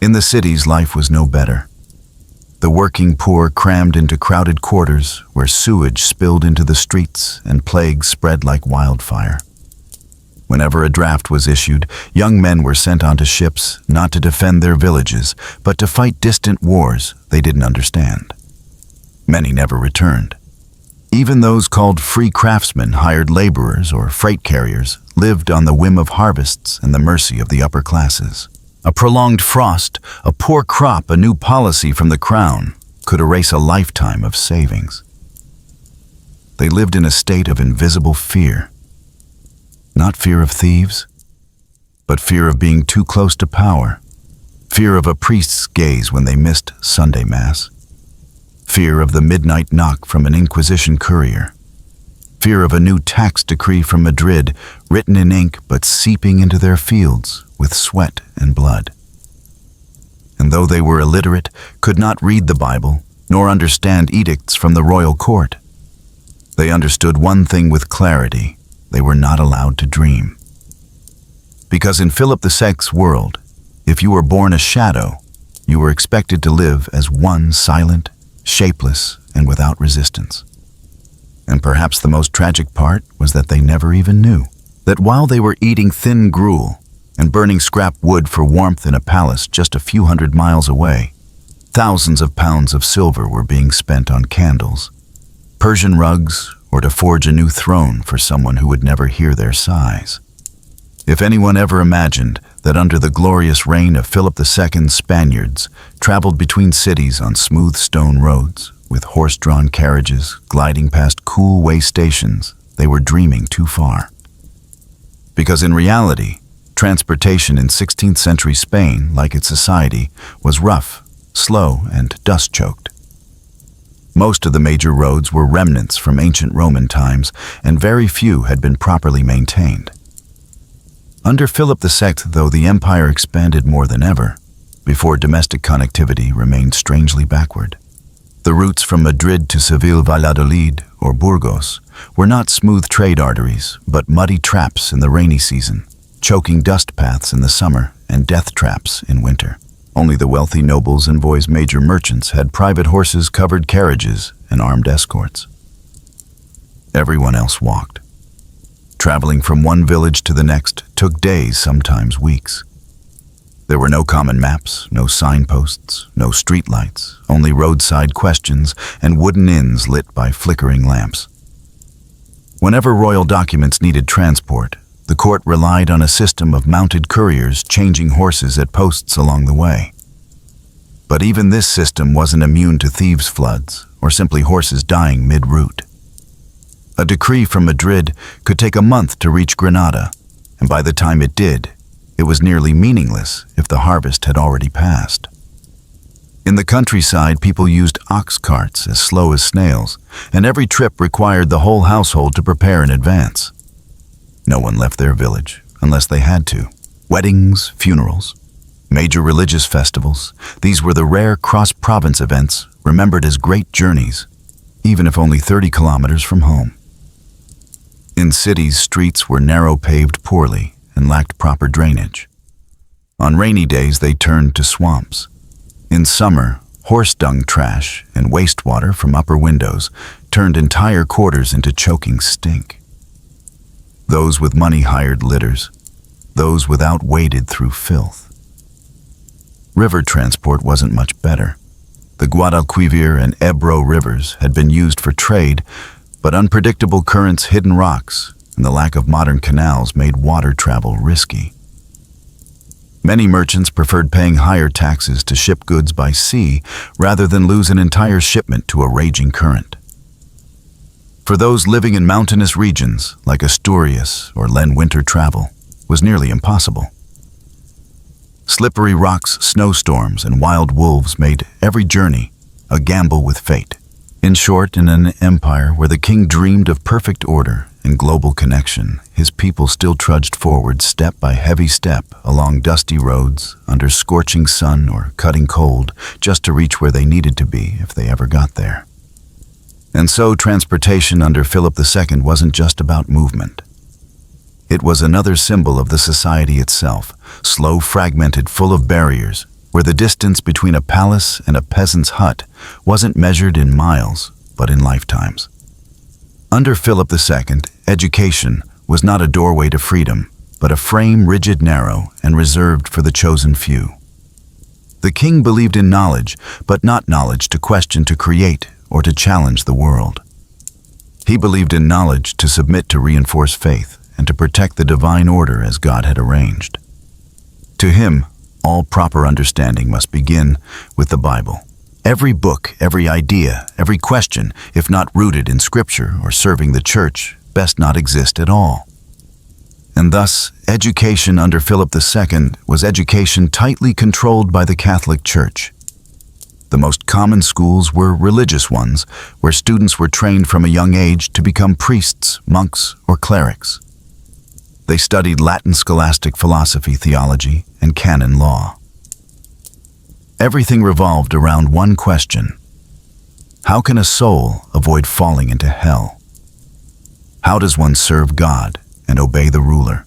In the cities, life was no better. The working poor crammed into crowded quarters where sewage spilled into the streets and plague spread like wildfire. Whenever a draft was issued, young men were sent onto ships not to defend their villages, but to fight distant wars they didn't understand. Many never returned. Even those called free craftsmen, hired laborers, or freight carriers lived on the whim of harvests and the mercy of the upper classes. A prolonged frost, a poor crop, a new policy from the crown could erase a lifetime of savings. They lived in a state of invisible fear. Not fear of thieves, but fear of being too close to power, fear of a priest's gaze when they missed Sunday Mass, fear of the midnight knock from an Inquisition courier, fear of a new tax decree from Madrid written in ink but seeping into their fields with sweat and blood. And though they were illiterate, could not read the Bible, nor understand edicts from the royal court, they understood one thing with clarity: they were not allowed to dream. Because in Philip II's world, if you were born a shadow, you were expected to live as one silent, shapeless, and without resistance. And perhaps the most tragic part was that they never even knew that while they were eating thin gruel and burning scrap wood for warmth in a palace just a few hundred miles away, thousands of pounds of silver were being spent on candles, Persian rugs, or to forge a new throne for someone who would never hear their sighs. If anyone ever imagined that under the glorious reign of Philip II, Spaniards traveled between cities on smooth stone roads, with horse-drawn carriages gliding past cool way stations, they were dreaming too far. Because in reality, transportation in 16th century Spain, like its society, was rough, slow, and dust-choked. Most of the major roads were remnants from ancient Roman times, and very few had been properly maintained. Under Philip II, though, the empire expanded more than ever, before domestic connectivity remained strangely backward. The routes from Madrid to Seville, Valladolid, or Burgos were not smooth trade arteries, but muddy traps in the rainy season, choking dust paths in the summer, and death traps in winter. Only the wealthy nobles and boys' major merchants had private horses, covered carriages, and armed escorts. Everyone else walked. Traveling from one village to the next took days, sometimes weeks. There were no common maps, no signposts, no streetlights, only roadside questions and wooden inns lit by flickering lamps. Whenever royal documents needed transport, the court relied on a system of mounted couriers changing horses at posts along the way. But even this system wasn't immune to thieves' floods or simply horses dying mid-route. A decree from Madrid could take a month to reach Granada, and by the time it did, it was nearly meaningless if the harvest had already passed. In the countryside, people used ox carts as slow as snails, and every trip required the whole household to prepare in advance. No one left their village unless they had to. Weddings, funerals, major religious festivals, these were the rare cross-province events remembered as great journeys, even if only 30 kilometers from home. In cities, streets were narrow, paved poorly, and lacked proper drainage. On rainy days, they turned to swamps. In summer, horse dung trash and wastewater from upper windows turned entire quarters into choking stink. Those with money hired litters. Those without waded through filth. River transport wasn't much better. The Guadalquivir and Ebro rivers had been used for trade, but unpredictable currents, hidden rocks, and the lack of modern canals made water travel risky. Many merchants preferred paying higher taxes to ship goods by sea rather than lose an entire shipment to a raging current. For those living in mountainous regions like Asturias or Len, winter travel was nearly impossible. Slippery rocks, snowstorms, and wild wolves made every journey a gamble with fate. In short, in an empire where the king dreamed of perfect order and global connection, his people still trudged forward step by heavy step along dusty roads, under scorching sun or cutting cold, just to reach where they needed to be if they ever got there. And so transportation under Philip II wasn't just about movement. It was another symbol of the society itself, slow, fragmented, full of barriers, where the distance between a palace and a peasant's hut wasn't measured in miles, but in lifetimes. Under Philip II, education was not a doorway to freedom, but a frame rigid, narrow, and reserved for the chosen few. The king believed in knowledge, but not knowledge to question, to create, or to challenge the world. He believed in knowledge to submit, to reinforce faith, and to protect the divine order as God had arranged. To him, all proper understanding must begin with the Bible. Every book, every idea, every question, if not rooted in Scripture or serving the church, best not exist at all. And thus, education under Philip II was education tightly controlled by the Catholic Church. The most common schools were religious ones, where students were trained from a young age to become priests, monks, or clerics. They studied Latin scholastic philosophy, theology, and canon law. Everything revolved around one question: how can a soul avoid falling into hell? How does one serve God and obey the ruler?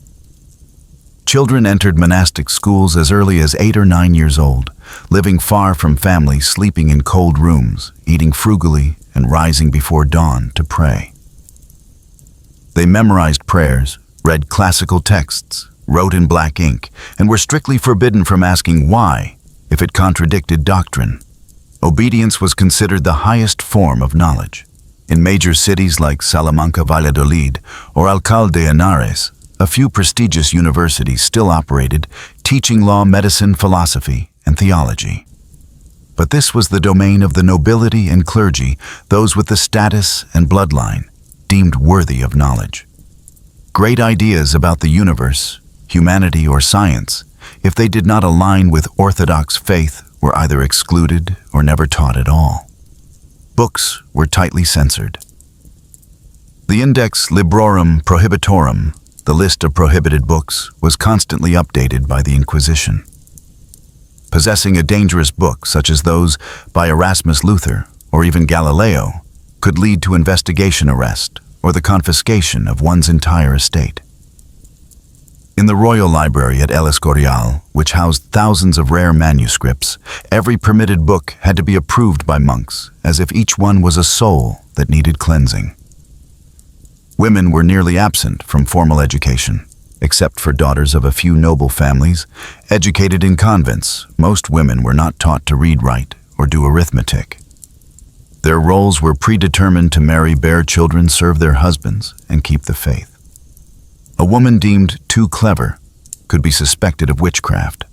Children entered monastic schools as early as 8 or 9 years old, living far from family, sleeping in cold rooms, eating frugally, and rising before dawn to pray. They memorized prayers, read classical texts, wrote in black ink, and were strictly forbidden from asking why if it contradicted doctrine. Obedience was considered the highest form of knowledge. In major cities like Salamanca, Valladolid, or Alcalá de Henares, a few prestigious universities still operated, teaching law, medicine, philosophy, and theology. But this was the domain of the nobility and clergy, those with the status and bloodline, deemed worthy of knowledge. Great ideas about the universe, humanity, or science, if they did not align with orthodox faith, were either excluded or never taught at all. Books were tightly censored. The Index Librorum Prohibitorum, the list of prohibited books, was constantly updated by the Inquisition. Possessing a dangerous book, such as those by Erasmus Luther or even Galileo, could lead to investigation, arrest, or the confiscation of one's entire estate. In the Royal Library at El Escorial, which housed thousands of rare manuscripts, every permitted book had to be approved by monks, as if each one was a soul that needed cleansing. Women were nearly absent from formal education. Except for daughters of a few noble families, educated in convents, most women were not taught to read, write, or do arithmetic. Their roles were predetermined: to marry, bear children, serve their husbands, and keep the faith. A woman deemed too clever could be suspected of witchcraft.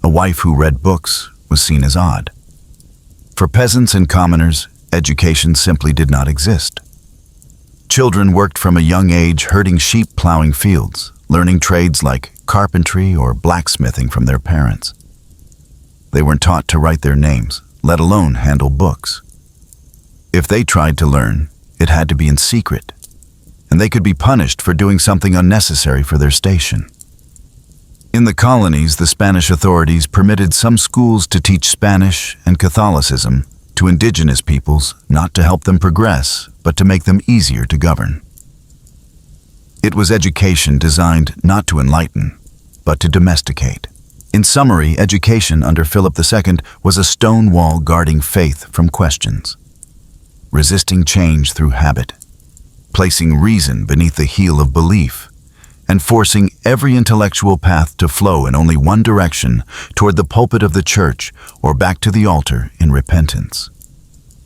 A wife who read books was seen as odd. For peasants and commoners, education simply did not exist. Children worked from a young age, herding sheep, plowing fields, learning trades like carpentry or blacksmithing from their parents. They weren't taught to write their names, let alone handle books. If they tried to learn, it had to be in secret, and they could be punished for doing something unnecessary for their station. In the colonies, the Spanish authorities permitted some schools to teach Spanish and Catholicism to indigenous peoples, not to help them progress, but to make them easier to govern. It was education designed not to enlighten, but to domesticate. In summary, education under Philip II was a stone wall guarding faith from questions, resisting change through habit, placing reason beneath the heel of belief, and forcing every intellectual path to flow in only one direction, toward the pulpit of the church or back to the altar in repentance.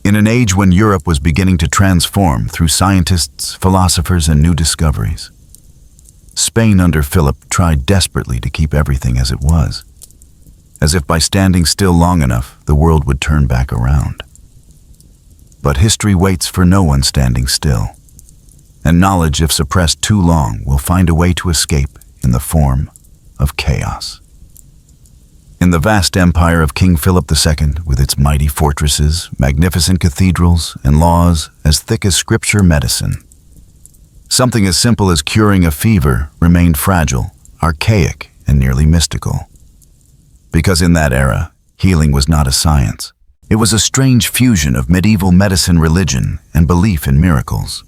In an age when Europe was beginning to transform through scientists, philosophers, and new discoveries, Spain under Philip tried desperately to keep everything as it was, as if by standing still long enough, the world would turn back around. But history waits for no one standing still, and knowledge, if suppressed too long, will find a way to escape in the form of chaos. In the vast empire of King Philip II, with its mighty fortresses, magnificent cathedrals, and laws as thick as scripture medicine, something as simple as curing a fever remained fragile, archaic, and nearly mystical. Because in that era, healing was not a science. It was a strange fusion of medieval medicine, religion, and belief in miracles.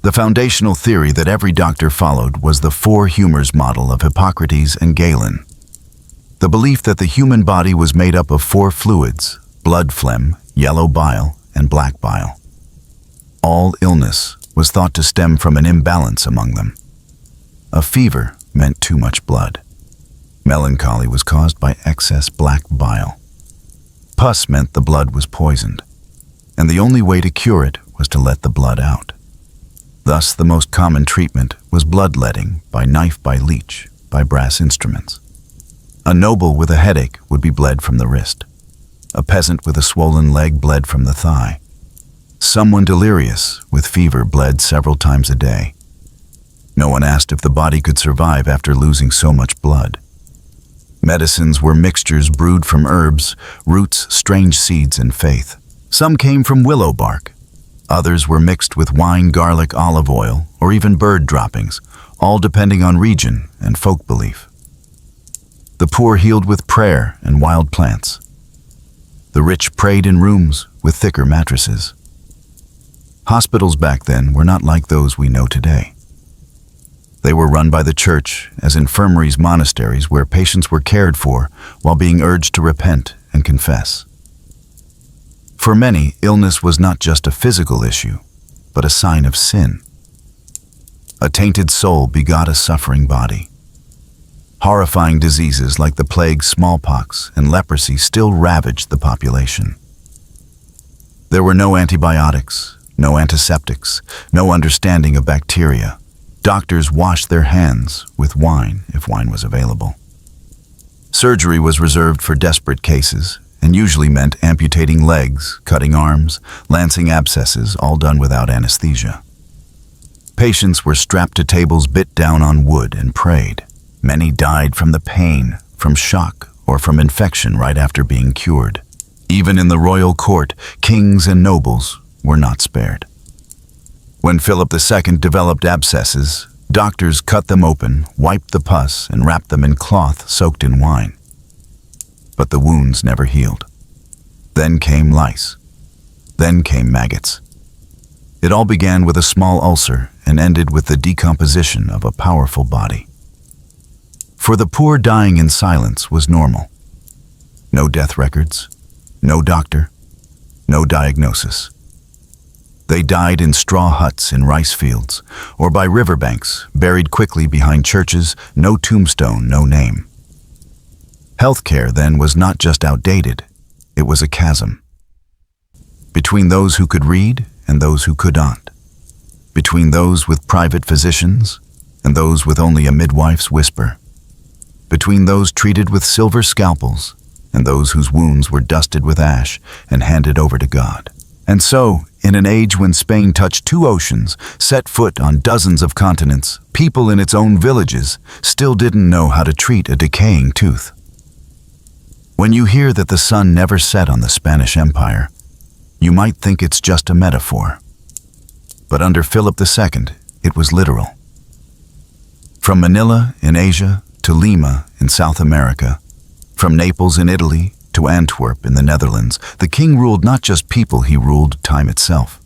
The foundational theory that every doctor followed was the four humors model of Hippocrates and Galen. The belief that the human body was made up of four fluids: blood, phlegm, yellow bile, and black bile. All illness was thought to stem from an imbalance among them. A fever meant too much blood. Melancholy was caused by excess black bile. Pus meant the blood was poisoned, and the only way to cure it was to let the blood out. Thus, the most common treatment was bloodletting by knife, by leech, by brass instruments. A noble with a headache would be bled from the wrist. A peasant with a swollen leg bled from the thigh. Someone delirious with fever bled several times a day. No one asked if the body could survive after losing so much blood. Medicines were mixtures brewed from herbs, roots, strange seeds, and faith. Some came from willow bark. Others were mixed with wine, garlic, olive oil, or even bird droppings, all depending on region and folk belief. The poor healed with prayer and wild plants. The rich prayed in rooms with thicker mattresses. Hospitals back then were not like those we know today. They were run by the church as infirmaries, monasteries, where patients were cared for while being urged to repent and confess. For many, illness was not just a physical issue, but a sign of sin. A tainted soul begot a suffering body. Horrifying diseases like the plague, smallpox, and leprosy still ravaged the population. There were no antibiotics, no antiseptics, no understanding of bacteria. Doctors washed their hands with wine, if wine was available. Surgery was reserved for desperate cases, and usually meant amputating legs, cutting arms, lancing abscesses, all done without anesthesia. Patients were strapped to tables, bit down on wood, and prayed. Many died from the pain, from shock, or from infection right after being cured. Even in the royal court, kings and nobles were not spared. When Philip II developed abscesses, doctors cut them open, wiped the pus, and wrapped them in cloth soaked in wine. But the wounds never healed. Then came lice. Then came maggots. It all began with a small ulcer and ended with the decomposition of a powerful body. For the poor, dying in silence was normal. No death records, no doctor, no diagnosis. They died in straw huts in rice fields, or by riverbanks, buried quickly behind churches, no tombstone, no name. Healthcare then was not just outdated, it was a chasm. Between those who could read and those who could not. Between those with private physicians and those with only a midwife's whisper. Between those treated with silver scalpels and those whose wounds were dusted with ash and handed over to God. And so, in an age when Spain touched 2 oceans, set foot on dozens of continents, people in its own villages still didn't know how to treat a decaying tooth. When When you hear that the sun never set on the Spanish Empire, you might think it's just a metaphor. But under Philip II, it was literal. From Manila in Asia to Lima in South America, from Naples in Italy to Antwerp in the Netherlands, the king ruled not just people, he ruled time itself.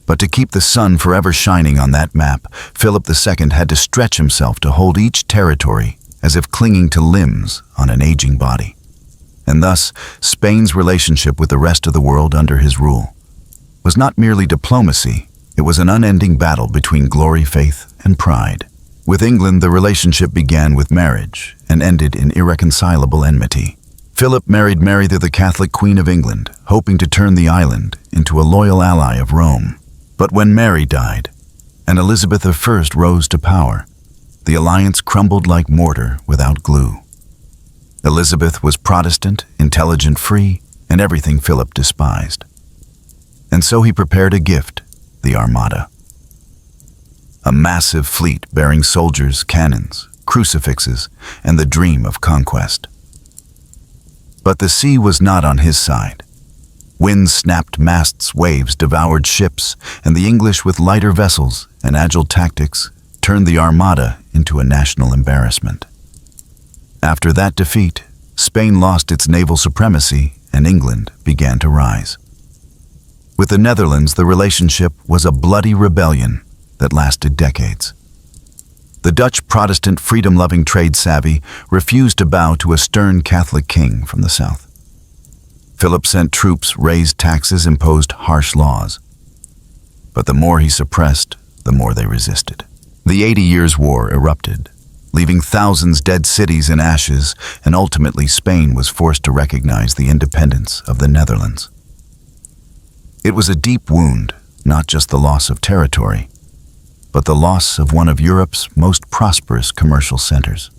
But to keep the sun forever shining on that map, Philip II had to stretch himself to hold each territory as if clinging to limbs on an aging body. And thus, Spain's relationship with the rest of the world under his rule was not merely diplomacy, it was an unending battle between glory, faith, and pride. With England, the relationship began with marriage and ended in irreconcilable enmity. Philip married Mary, the Catholic Queen of England, hoping to turn the island into a loyal ally of Rome. But when Mary died, and Elizabeth I rose to power, the alliance crumbled like mortar without glue. Elizabeth was Protestant, intelligent, free, and everything Philip despised. And so he prepared a gift, the Armada. A massive fleet bearing soldiers, cannons, crucifixes, and the dream of conquest. But the sea was not on his side. Winds snapped masts, waves devoured ships, and the English, with lighter vessels and agile tactics, turned the Armada into a national embarrassment. After that defeat, Spain lost its naval supremacy and England began to rise. With the Netherlands, the relationship was a bloody rebellion that lasted decades. The Dutch Protestant, freedom-loving, trade-savvy refused to bow to a stern Catholic king from the south. Philip sent troops, raised taxes, imposed harsh laws. But the more he suppressed, the more they resisted. The 80 Years' War erupted, leaving thousands dead, cities in ashes, and ultimately Spain was forced to recognize the independence of the Netherlands. It was a deep wound, not just the loss of territory, but the loss of one of Europe's most prosperous commercial centers.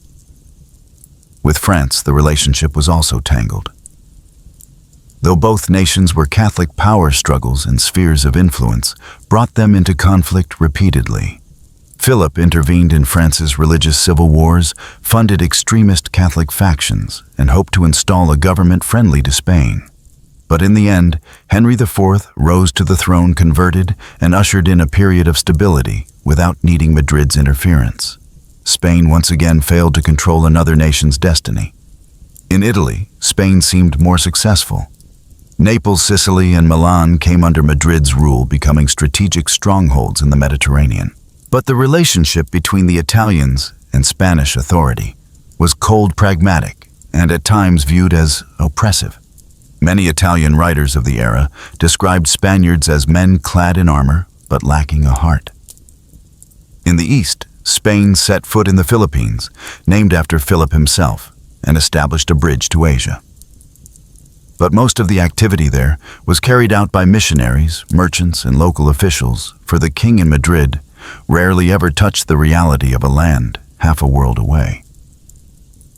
With France, the relationship was also tangled. Though both nations were Catholic, power struggles and spheres of influence brought them into conflict repeatedly. Philip intervened in France's religious civil wars, funded extremist Catholic factions, and hoped to install a government friendly to Spain. But in the end, Henry IV rose to the throne, converted, and ushered in a period of stability without needing Madrid's interference. Spain once again failed to control another nation's destiny. In Italy, Spain seemed more successful. Naples, Sicily, and Milan came under Madrid's rule, becoming strategic strongholds in the Mediterranean. But the relationship between the Italians and Spanish authority was cold, pragmatic, and at times viewed as oppressive. Many Italian writers of the era described Spaniards as men clad in armor but lacking a heart. In the east, Spain set foot in the Philippines, named after Philip himself, and established a bridge to Asia. But most of the activity there was carried out by missionaries, merchants, and local officials, for the king in Madrid rarely ever touched the reality of a land half a world away.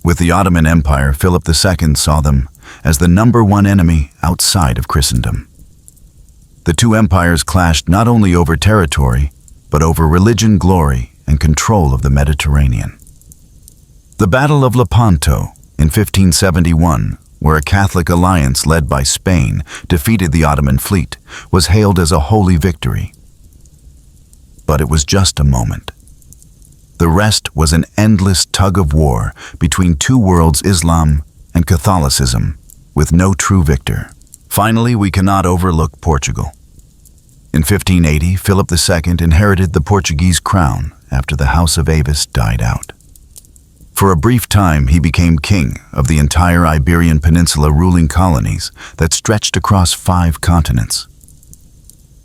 With the Ottoman Empire, Philip II saw them as the #1 enemy outside of Christendom. The two empires clashed not only over territory, but over religion, glory, and control of the Mediterranean. The Battle of Lepanto in 1571, where a Catholic alliance led by Spain defeated the Ottoman fleet, was hailed as a holy victory. But it was just a moment. The rest was an endless tug-of-war between two worlds, Islam and Catholicism, with no true victor. Finally, we cannot overlook Portugal. In 1580, Philip II inherited the Portuguese crown after the House of Avis died out. For a brief time, he became king of the entire Iberian Peninsula, ruling colonies that stretched across 5 continents.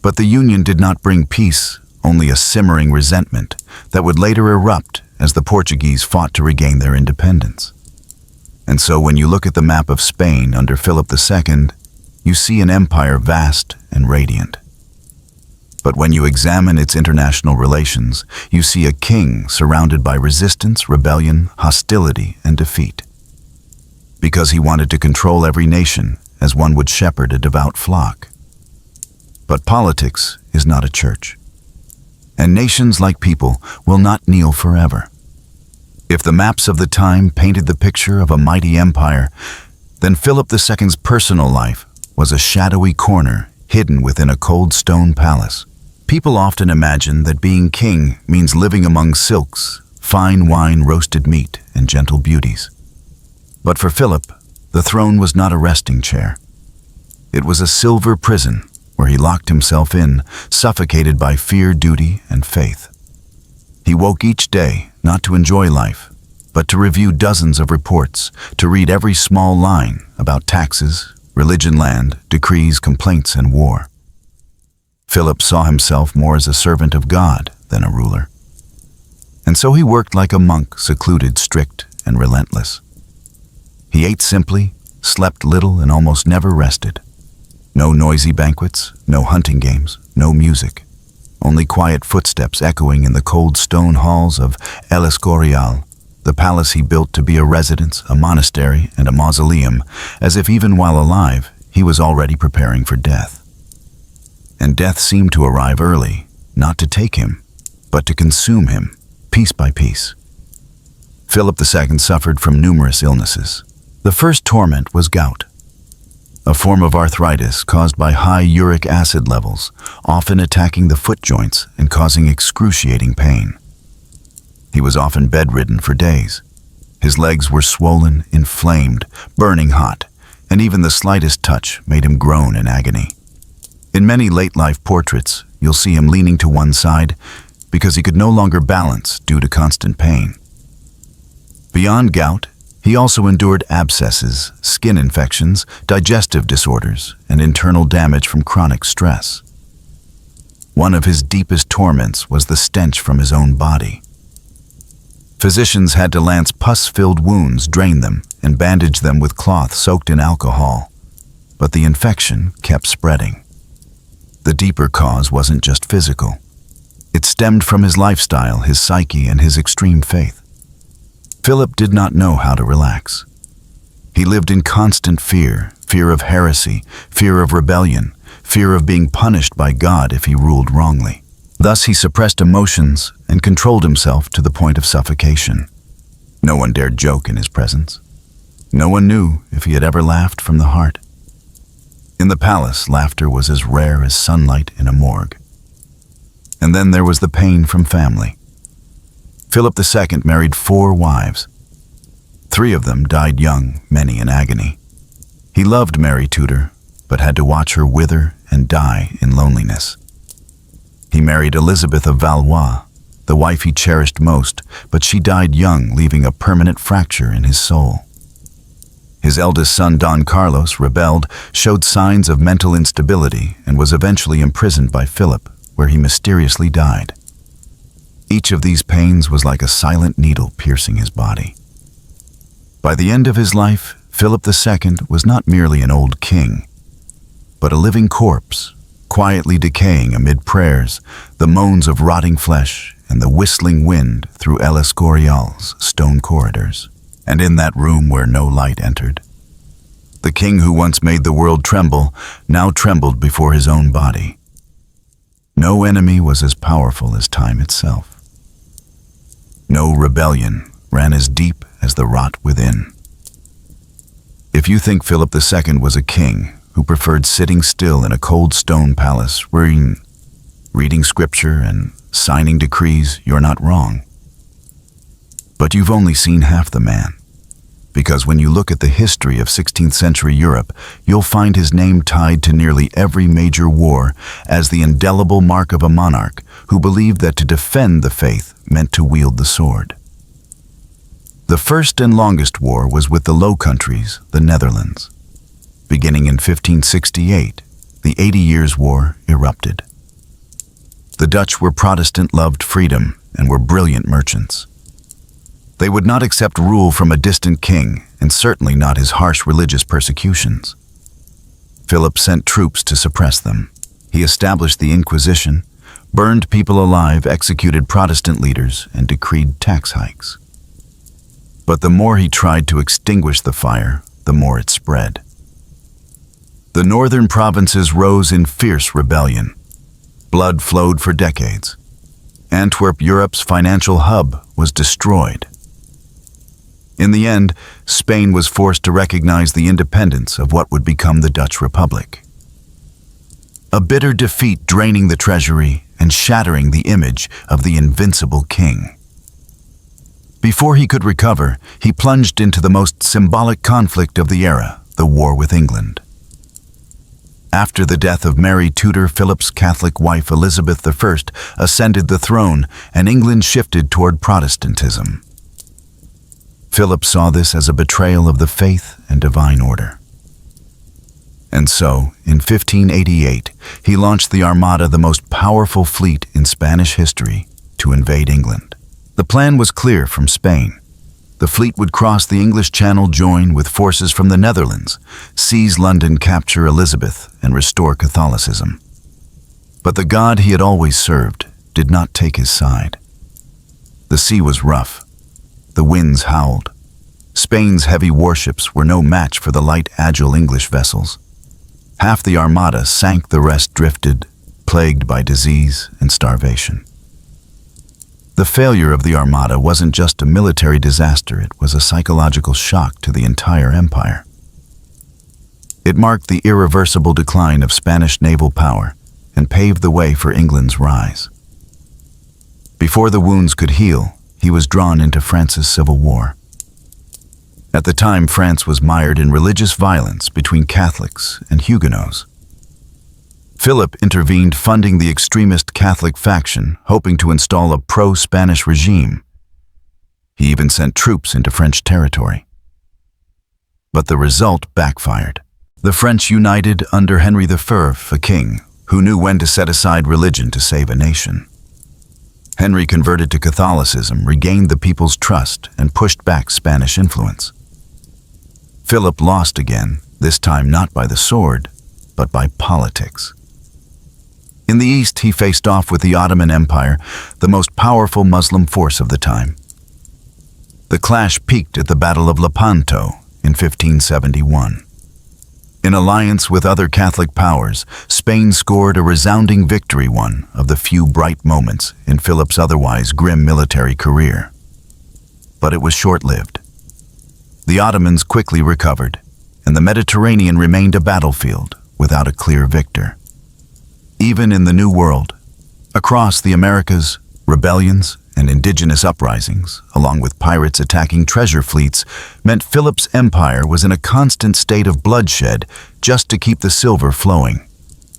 But the union did not bring peace, only a simmering resentment that would later erupt as the Portuguese fought to regain their independence. And so when you look at the map of Spain under Philip II, you see an empire vast and radiant. But when you examine its international relations, you see a king surrounded by resistance, rebellion, hostility, and defeat. Because he wanted to control every nation as one would shepherd a devout flock. But politics is not a church. And nations, like people, will not kneel forever. If the maps of the time painted the picture of a mighty empire, Then Philip II's personal life was a shadowy corner hidden within a cold stone palace. People often imagine that being king means living among silks, fine wine, roasted meat, and gentle beauties. But for Philip, the throne was not a resting chair. It was a silver prison where he locked himself in, suffocated by fear, duty, and faith. He woke each day not to enjoy life, but to review dozens of reports, to read every small line about taxes, religion, land, decrees, complaints, and war. Philip saw himself more as a servant of God than a ruler. And so he worked like a monk, secluded, strict, and relentless. He ate simply, slept little, and almost never rested. No noisy banquets, no hunting games, no music. Only quiet footsteps echoing in the cold stone halls of El Escorial, the palace he built to be a residence, a monastery, and a mausoleum, as if even while alive, he was already preparing for death. And death seemed to arrive early, not to take him, but to consume him, piece by piece. Philip II suffered from numerous illnesses. The first torment was gout, a form of arthritis caused by high uric acid levels, often attacking the foot joints and causing excruciating pain. He was often bedridden for days. His legs were swollen, inflamed, burning hot, and even the slightest touch made him groan in agony. In many late-life portraits, you'll see him leaning to one side because he could no longer balance due to constant pain. Beyond gout, he also endured abscesses, skin infections, digestive disorders, and internal damage from chronic stress. One of his deepest torments was the stench from his own body. Physicians had to lance pus-filled wounds, drain them, and bandage them with cloth soaked in alcohol. But the infection kept spreading. The deeper cause wasn't just physical. It stemmed from his lifestyle, his psyche, and his extreme faith. Philip did not know how to relax. He lived in constant fear, fear of heresy, fear of rebellion, fear of being punished by God if he ruled wrongly. Thus he suppressed emotions and controlled himself to the point of suffocation. No one dared joke in his presence. No one knew if he had ever laughed from the heart. In the palace, laughter was as rare as sunlight in a morgue. And then there was the pain from family. Philip II married 4 wives. 3 of them died young, many in agony. He loved Mary Tudor, but had to watch her wither and die in loneliness. He married Elizabeth of Valois, the wife he cherished most, but she died young, leaving a permanent fracture in his soul. His eldest son, Don Carlos, rebelled, showed signs of mental instability, and was eventually imprisoned by Philip, where he mysteriously died. Each of these pains was like a silent needle piercing his body. By the end of his life, Philip II was not merely an old king, but a living corpse, quietly decaying amid prayers, the moans of rotting flesh, and the whistling wind through El Escorial's stone corridors. And in that room where no light entered, the king who once made the world tremble now trembled before his own body. No enemy was as powerful as time itself. No rebellion ran as deep as the rot within. If you think Philip II was a king who preferred sitting still in a cold stone palace, reading scripture and signing decrees, you're not wrong. But you've only seen half the man, because when you look at the history of 16th century Europe, you'll find his name tied to nearly every major war as the indelible mark of a monarch who believed that to defend the faith meant to wield the sword. The first and longest war was with the Low Countries, the Netherlands. Beginning in 1568, the 80 Years' War erupted. The Dutch were Protestant, loved freedom, and were brilliant merchants. They would not accept rule from a distant king, and certainly not his harsh religious persecutions. Philip sent troops to suppress them. He established the Inquisition, burned people alive, executed Protestant leaders, and decreed tax hikes. But the more he tried to extinguish the fire, the more it spread. The northern provinces rose in fierce rebellion. Blood flowed for decades. Antwerp, Europe's financial hub, was destroyed. In the end, Spain was forced to recognize the independence of what would become the Dutch Republic. A bitter defeat draining the treasury and shattering the image of the invincible king. Before he could recover, he plunged into the most symbolic conflict of the era, the war with England. After the death of Mary Tudor, Philip's Catholic wife Elizabeth I ascended the throne, and England shifted toward Protestantism. Philip saw this as a betrayal of the faith and divine order. And so, in 1588, he launched the Armada, the most powerful fleet in Spanish history, to invade England. The plan was clear from Spain. The fleet would cross the English Channel, join with forces from the Netherlands, seize London, capture Elizabeth, and restore Catholicism. But the God he had always served did not take his side. The sea was rough. The winds howled. Spain's heavy warships were no match for the light, agile English vessels. Half the Armada sank, the rest drifted, plagued by disease and starvation. The failure of the Armada wasn't just a military disaster, it was a psychological shock to the entire empire. It marked the irreversible decline of Spanish naval power and paved the way for England's rise. Before the wounds could heal, he was drawn into France's civil war. At the time, France was mired in religious violence between Catholics and Huguenots. Philip intervened, funding the extremist Catholic faction, hoping to install a pro-Spanish regime. He even sent troops into French territory. But the result backfired. The French united under Henry I, a king who knew when to set aside religion to save a nation. Henry converted to Catholicism, regained the people's trust, and pushed back Spanish influence. Philip lost again, this time not by the sword, but by politics. In the east, he faced off with the Ottoman Empire, the most powerful Muslim force of the time. The clash peaked at the Battle of Lepanto in 1571. In alliance with other Catholic powers, Spain scored a resounding victory, one of the few bright moments in Philip's otherwise grim military career. But it was short-lived. The Ottomans quickly recovered, and the Mediterranean remained a battlefield without a clear victor. Even in the New World, across the Americas, rebellions and indigenous uprisings, along with pirates attacking treasure fleets, meant Philip's empire was in a constant state of bloodshed just to keep the silver flowing.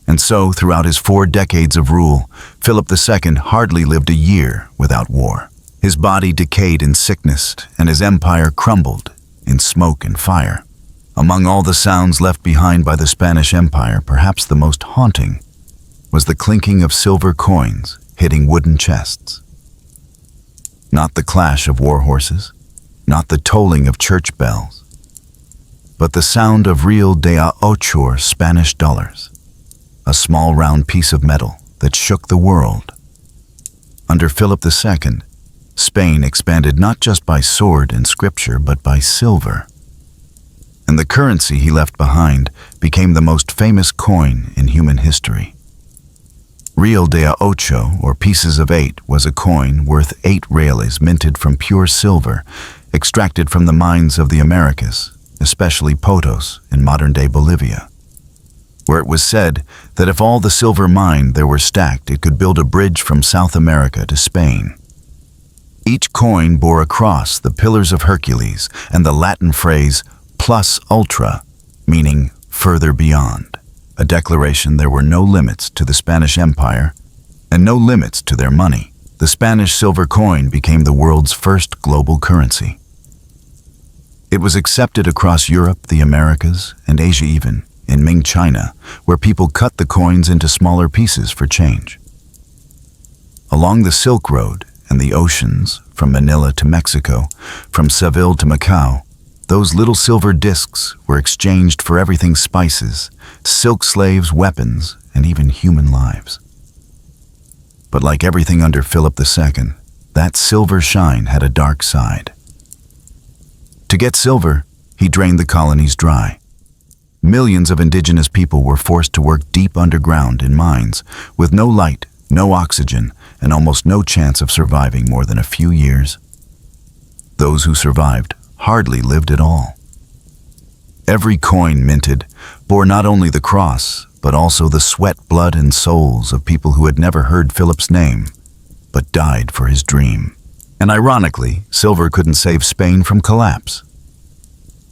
And so, throughout his 4 decades of rule, Philip II hardly lived a year without war. His body decayed in sickness, and his empire crumbled in smoke and fire. Among all the sounds left behind by the Spanish Empire, perhaps the most haunting was the clinking of silver coins hitting wooden chests. Not the clash of war horses, not the tolling of church bells, but the sound of real de a ocho Spanish dollars, a small round piece of metal that shook the world. Under Philip II, Spain expanded not just by sword and scripture, but by silver. And the currency he left behind became the most famous coin in human history. Real de a ocho, or pieces of 8, was a coin worth 8 reales minted from pure silver, extracted from the mines of the Americas, especially Potos in modern-day Bolivia, where it was said that if all the silver mined there were stacked, it could build a bridge from South America to Spain. Each coin bore across the Pillars of Hercules and the Latin phrase plus ultra, meaning further beyond, a declaration there were no limits to the Spanish Empire and no limits to their money. The Spanish silver coin became the world's first global currency. It was accepted across Europe, the Americas, and Asia, even in Ming China, where people cut the coins into smaller pieces for change. Along the Silk Road and the oceans, from Manila to Mexico, from Seville to Macau, those little silver discs were exchanged for everything: spices, silk slaves, weapons, and even human lives. But like everything under Philip II, that silver shine had a dark side. To get silver, he drained the colonies dry. Millions of indigenous people were forced to work deep underground in mines, with no light, no oxygen, and almost no chance of surviving more than a few years. Those who survived hardly lived at all. Every coin minted bore not only the cross, but also the sweat, blood, and souls of people who had never heard Philip's name, but died for his dream. And ironically, silver couldn't save Spain from collapse.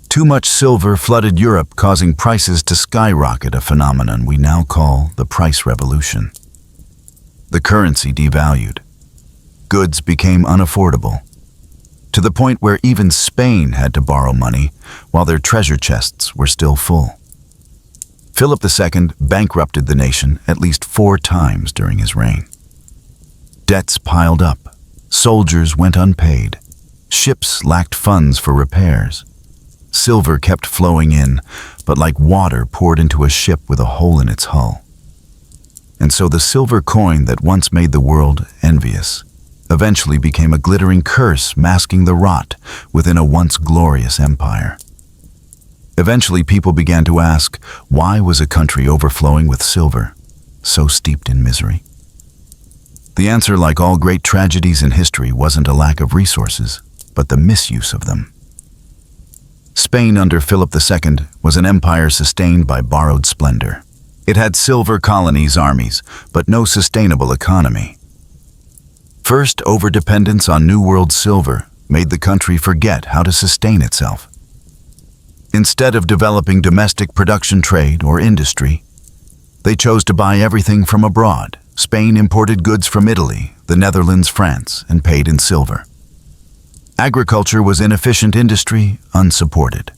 Too much silver flooded Europe, causing prices to skyrocket, a phenomenon we now call the price revolution. The currency devalued. Goods became unaffordable, to the point where even Spain had to borrow money while their treasure chests were still full. Philip II bankrupted the nation at least 4 times during his reign. Debts piled up, soldiers went unpaid, ships lacked funds for repairs. Silver kept flowing in, but like water poured into a ship with a hole in its hull. And so the silver coin that once made the world envious eventually became a glittering curse, masking the rot within a once glorious empire. Eventually, people began to ask, why was a country overflowing with silver, so steeped in misery? The answer, like all great tragedies in history, wasn't a lack of resources, but the misuse of them. Spain under Philip II was an empire sustained by borrowed splendor. It had silver colonies, armies, but no sustainable economy. First, overdependence on New World silver made the country forget how to sustain itself. Instead of developing domestic production, trade, or industry, they chose to buy everything from abroad. Spain imported goods from Italy, the Netherlands, France, and paid in silver. Agriculture was inefficient industry, unsupported.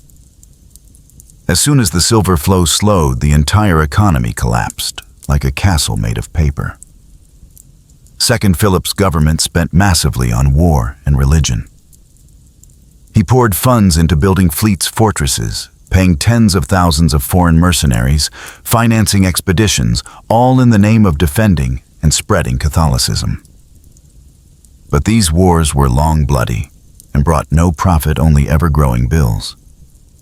As soon as the silver flow slowed, the entire economy collapsed, like a castle made of paper. Second Philip's government spent massively on war and religion. He poured funds into building fleets, fortresses, paying tens of thousands of foreign mercenaries, financing expeditions, all in the name of defending and spreading Catholicism. But these wars were long, bloody, and brought no profit, only ever-growing bills.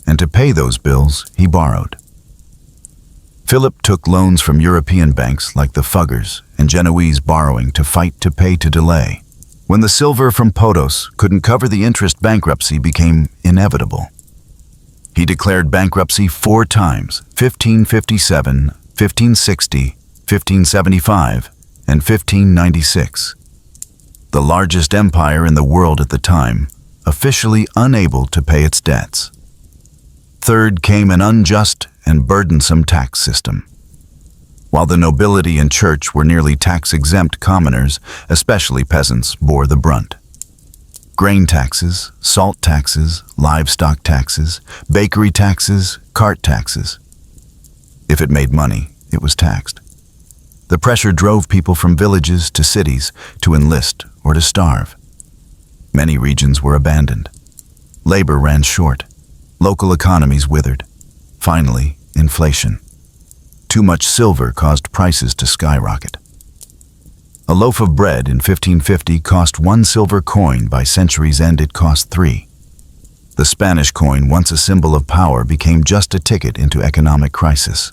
And to pay those bills, he borrowed. Philip took loans from European banks like the Fuggers and Genoese, borrowing to fight, to pay, to delay. When the silver from Potos couldn't cover the interest, bankruptcy became inevitable. He declared bankruptcy 4 times, 1557, 1560, 1575, and 1596. The largest empire in the world at the time, officially unable to pay its debts. Third came an unjust and burdensome tax system. While the nobility and church were nearly tax-exempt, commoners, especially peasants, bore the brunt. Grain taxes, salt taxes, livestock taxes, bakery taxes, cart taxes. If it made money, it was taxed. The pressure drove people from villages to cities to enlist or to starve. Many regions were abandoned. Labor ran short. Local economies withered. Finally, inflation. Too much silver caused prices to skyrocket. A loaf of bread in 1550 cost 1 silver coin. By century's end, it cost 3. The Spanish coin, once a symbol of power, became just a ticket into economic crisis.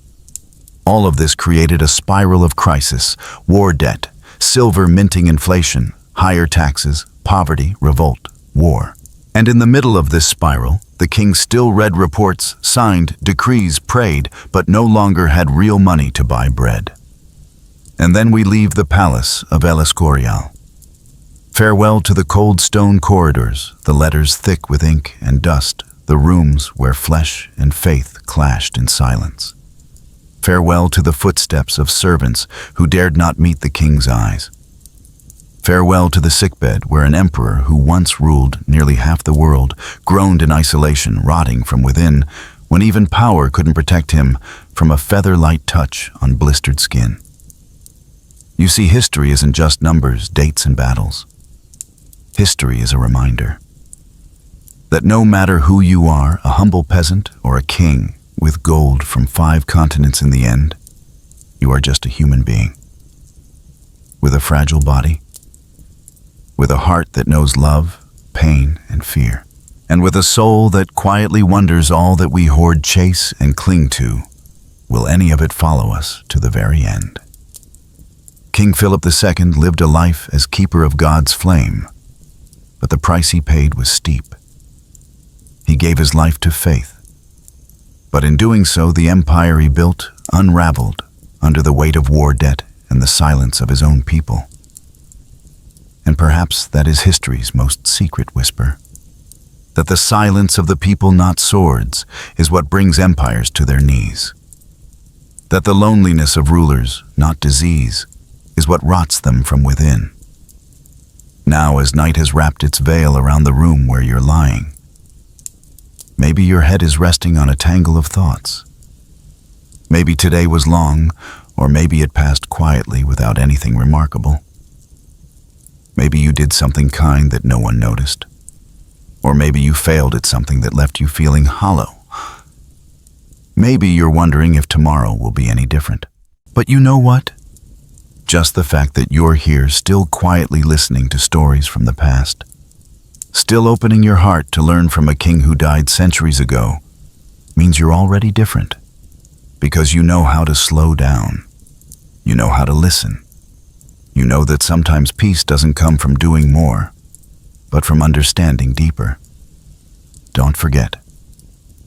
All of this created a spiral of crisis: war, debt, silver minting, inflation, higher taxes, poverty, revolt, war. And in the middle of this spiral, the king still read reports, signed decrees, prayed, but no longer had real money to buy bread. And then we leave the palace of El Escorial. Farewell to the cold stone corridors, the letters thick with ink and dust, the rooms where flesh and faith clashed in silence. Farewell to the footsteps of servants who dared not meet the king's eyes. Farewell to the sickbed where an emperor who once ruled nearly half the world groaned in isolation, rotting from within, when even power couldn't protect him from a feather-light touch on blistered skin. You see, history isn't just numbers, dates, and battles. History is a reminder that no matter who you are, a humble peasant or a king with gold from 5 continents in the end, you are just a human being with a fragile body, with a heart that knows love, pain, and fear, and with a soul that quietly wonders, all that we hoard, chase, and cling to, will any of it follow us to the very end? King Philip II lived a life as keeper of God's flame, but the price he paid was steep. He gave his life to faith. But in doing so, the empire he built unraveled under the weight of war debt and the silence of his own people. And perhaps that is history's most secret whisper, that the silence of the people, not swords, is what brings empires to their knees. That the loneliness of rulers, not disease, is what rots them from within. Now, as night has wrapped its veil around the room where you're lying, maybe your head is resting on a tangle of thoughts. Maybe today was long, or maybe it passed quietly without anything remarkable. Maybe you did something kind that no one noticed. Or maybe you failed at something that left you feeling hollow. Maybe you're wondering if tomorrow will be any different. But you know what? Just the fact that you're here still quietly listening to stories from the past, still opening your heart to learn from a king who died centuries ago, means you're already different. Because you know how to slow down. You know how to listen. You know that sometimes peace doesn't come from doing more, but from understanding deeper. Don't forget,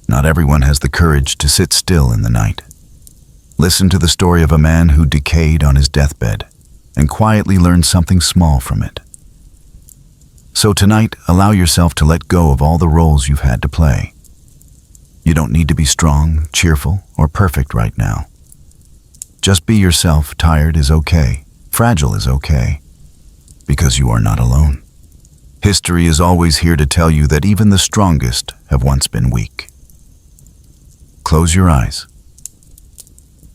not everyone has the courage to sit still in the night. Listen to the story of a man who decayed on his deathbed and quietly learned something small from it. So tonight, allow yourself to let go of all the roles you've had to play. You don't need to be strong, cheerful, or perfect right now. Just be yourself. Tired is okay. Fragile is okay. Because you are not alone. History is always here to tell you that even the strongest have once been weak. Close your eyes.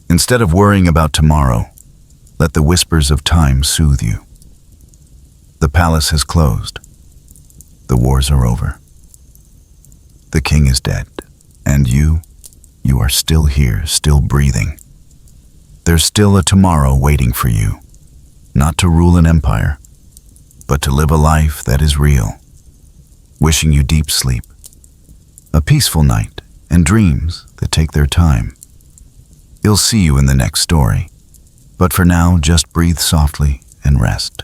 Instead of worrying about tomorrow, let the whispers of time soothe you. The palace has closed. The wars are over. The king is dead. And you are still here, still breathing. There's still a tomorrow waiting for you, not to rule an empire, but to live a life that is real. Wishing you deep sleep, a peaceful night, and dreams that take their time. You'll see you in the next story, but for now, just breathe softly and rest.